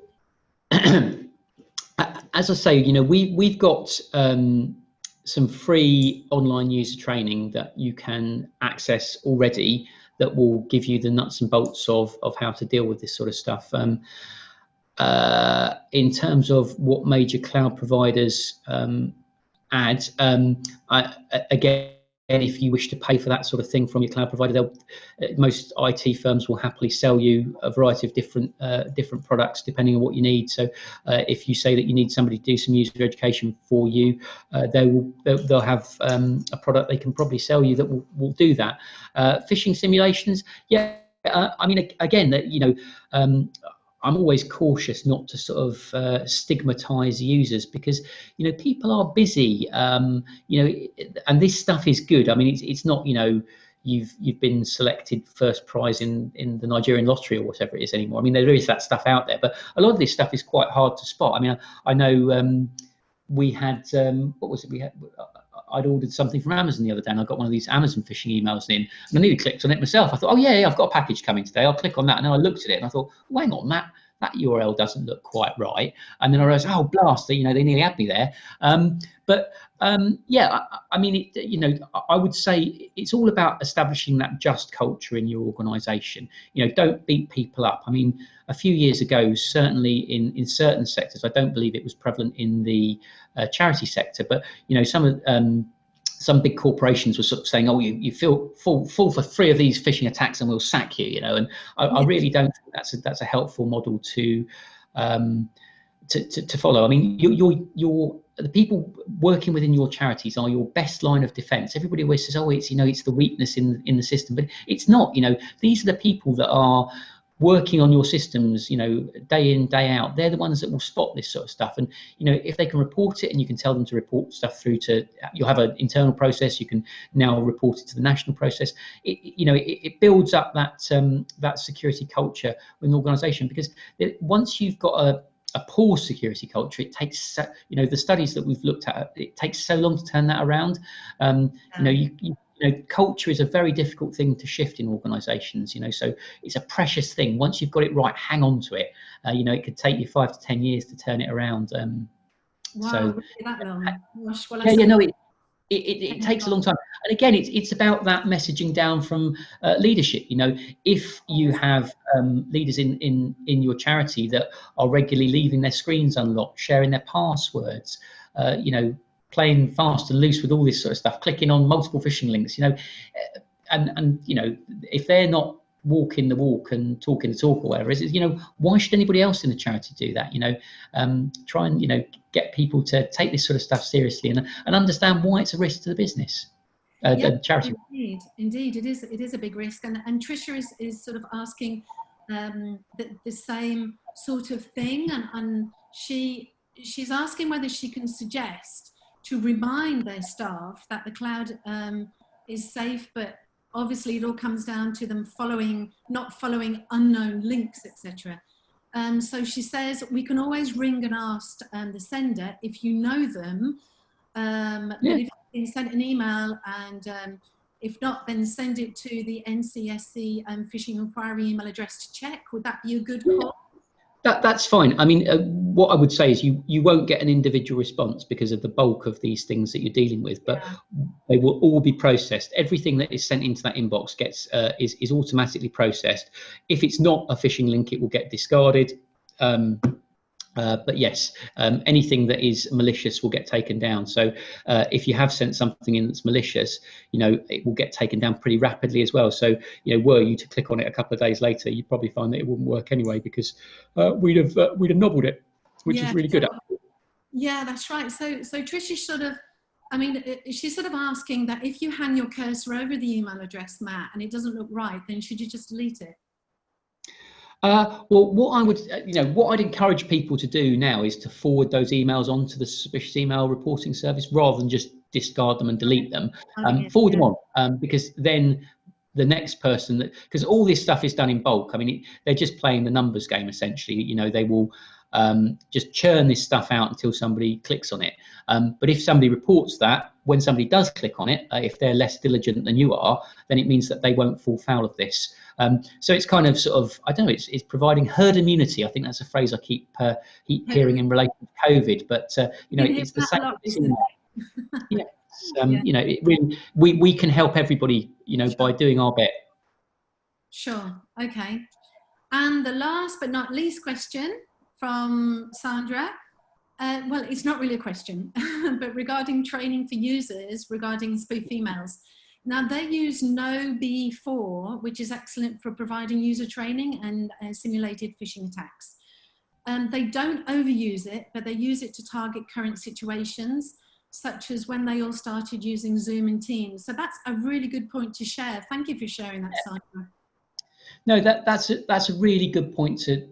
as I say, we've got some free online user training that you can access already, that will give you the nuts and bolts of how to deal with this sort of stuff. In terms of what major cloud providers add, again, if you wish to pay for that sort of thing from your cloud provider, most IT firms will happily sell you a variety of different products depending on what you need. So if you say that you need somebody to do some user education for you, they'll have a product they can probably sell you that will do that. Phishing simulations, yeah. I mean, again, that I'm always cautious not to sort of stigmatize users, because people are busy, and this stuff is good. I mean, it's not you've been selected first prize in the Nigerian lottery or whatever it is anymore. I mean, there is that stuff out there, but a lot of this stuff is quite hard to spot. I mean, I know we had what was it we had. I'd ordered something from Amazon the other day, and I got one of these Amazon phishing emails in, and I nearly clicked on it myself. I thought, oh yeah, I've got a package coming today. I'll click on that, and then I looked at it and I thought, well, hang on, that URL doesn't look quite right. And then I realized, oh blast, they nearly had me there. Yeah, I mean, I would say it's all about establishing that just culture in your organisation. Don't beat people up. I mean, a few years ago, certainly in certain sectors, I don't believe it was prevalent in the charity sector, but some big corporations were sort of saying, oh, you fall for 3 of these phishing attacks and we'll sack you, and I really don't think that's a helpful model to follow. I mean, the people working within your charities are your best line of defense. Everybody always says, oh, it's the weakness in the system, but it's not. These are the people that are working on your systems, day in, day out. They're the ones that will spot this sort of stuff. And, if they can report it, and you can tell them to report stuff through to, you'll have an internal process, you can now report it to the national process. It builds up that security culture within the organisation, because once you've got a poor security culture, it takes, the studies that we've looked at, it takes so long to turn that around. Culture is a very difficult thing to shift in organisations, so it's a precious thing. Once you've got it right, hang on to it. It could take you 5 to 10 years to turn it around. Wow, so really that long? Gosh, well, it takes a long time. And again, it's about that messaging down from leadership. If you have leaders in your charity that are regularly leaving their screens unlocked, sharing their passwords, playing fast and loose with all this sort of stuff, clicking on multiple phishing links, and if they're not walking the walk and talking the talk or whatever it is, why should anybody else in the charity do that? Try and get people to take this sort of stuff seriously and understand why it's a risk to the business. The charity. Indeed, it is a big risk, and Tricia is sort of asking the same sort of thing, and she's asking whether she can suggest to remind their staff that the cloud is safe, but obviously it all comes down to them not following unknown links, etc. So she says, we can always ring and ask the sender if you know them, but if you send an email, and if not, then send it to the NCSC phishing inquiry email address to check. Would that be a good call? That's fine. I mean, what I would say is you won't get an individual response because of the bulk of these things that you're dealing with, but they will all be processed. Everything that is sent into that inbox gets is automatically processed. If it's not a phishing link, it will get discarded. But yes, anything that is malicious will get taken down. So if you have sent something in that's malicious, it will get taken down pretty rapidly as well. So were you to click on it a couple of days later, you'd probably find that it wouldn't work anyway, because we'd have nobbled it, which is really good. Yeah, that's right. So Trish is sort of, I mean, she's sort of asking that if you hang your cursor over the email address, Matt, and it doesn't look right, then should you just delete it? Well, what I'd encourage people to do now is to forward those emails onto the suspicious email reporting service, rather than just discard them and delete them. Forward them on, because then the next person, because all this stuff is done in bulk. I mean, they're just playing the numbers game essentially. They will just churn this stuff out until somebody clicks on it. But if somebody reports that, when somebody does click on it, if they're less diligent than you are, then it means that they won't fall foul of this. So it's kind of sort of, I don't know, it's providing herd immunity. I think that's a phrase I keep hearing in relation to COVID, but it's the same. It really, we can help everybody, by doing our bit. Sure. Okay. And the last but not least question from Sandra. Well, it's not really a question, but regarding training for users regarding spoof emails. Now, they use NoB4, which is excellent for providing user training and simulated phishing attacks. They don't overuse it, but they use it to target current situations, such as when they all started using Zoom and Teams. So that's a really good point to share. Thank you for sharing that, Simon. No, that's a really good point to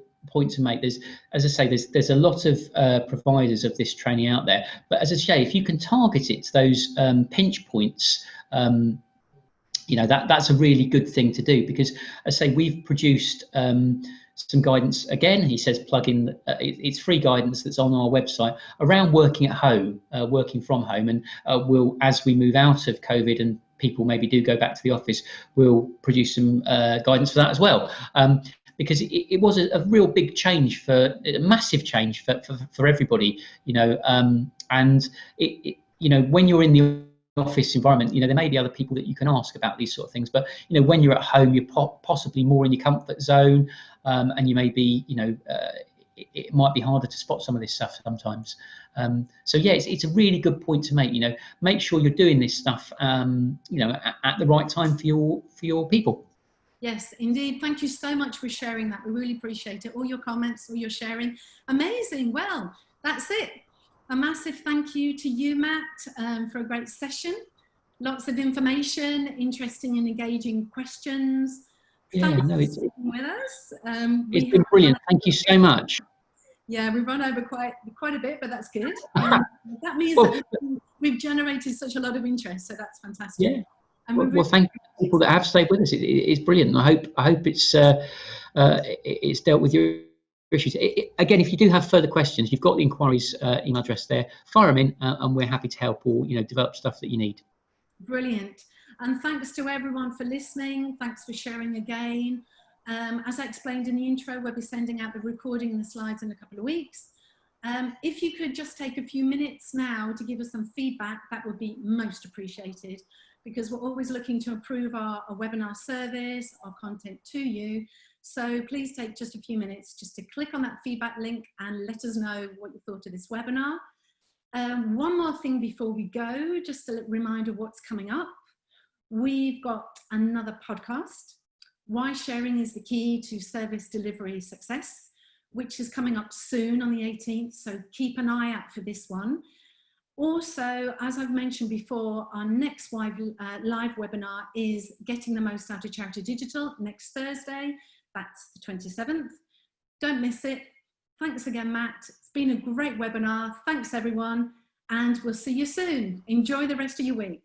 make. There's, as I say, there's a lot of providers of this training out there. But as I say, if you can target it to those pinch points, you know, that's a really good thing to do, because as I say, we've produced some guidance. Again, he says plug in, it's free guidance that's on our website around working at home, working from home, and we'll, as we move out of COVID and people maybe do go back to the office, we'll produce some guidance for that as well. Because it was a real big change, a massive change for everybody, you know, and you know, when you're in the office environment, you know, there may be other people that you can ask about these sort of things, but you know, when you're at home, you're possibly more in your comfort zone, and you may be, you know, it might be harder to spot some of this stuff sometimes. So yeah, it's a really good point to make. You know, make sure you're doing this stuff, you know, at the right time for your people. Yes, indeed. Thank you so much for sharing that. We really appreciate it. All your comments, all your sharing. Amazing. Well, that's it. A massive thank you to you, Matt, for a great session. Lots of information, interesting and engaging questions. Yeah, Thanks no, for sticking with us. it's been brilliant. Thank you so much. Yeah, we've run over quite a bit, but that's good. That means that we've generated such a lot of interest, so that's fantastic. Yeah. And well, thank you to people that have stayed with us. It's brilliant. I hope it's dealt with your issues. Again, if you do have further questions, you've got the inquiries email address there. Fire them in, and we're happy to help, or you know, develop stuff that you need. Brilliant. And thanks to everyone for listening. Thanks for sharing again. As I explained in the intro, we'll be sending out the recording and the slides in a couple of weeks. If you could just take a few minutes now to give us some feedback, that would be most appreciated, because we're always looking to improve our webinar service, our content to you. So please take just a few minutes just to click on that feedback link and let us know what you thought of this webinar. One more thing before we go, just a reminder of what's coming up. We've got another podcast, Why Sharing is the Key to Service Delivery Success, which is coming up soon on the 18th, so keep an eye out for this one. Also, as I've mentioned before, our next live webinar is Getting the Most Out of Charity Digital next Thursday. That's the 27th. Don't miss it. Thanks again, Matt. It's been a great webinar. Thanks, everyone. And we'll see you soon. Enjoy the rest of your week.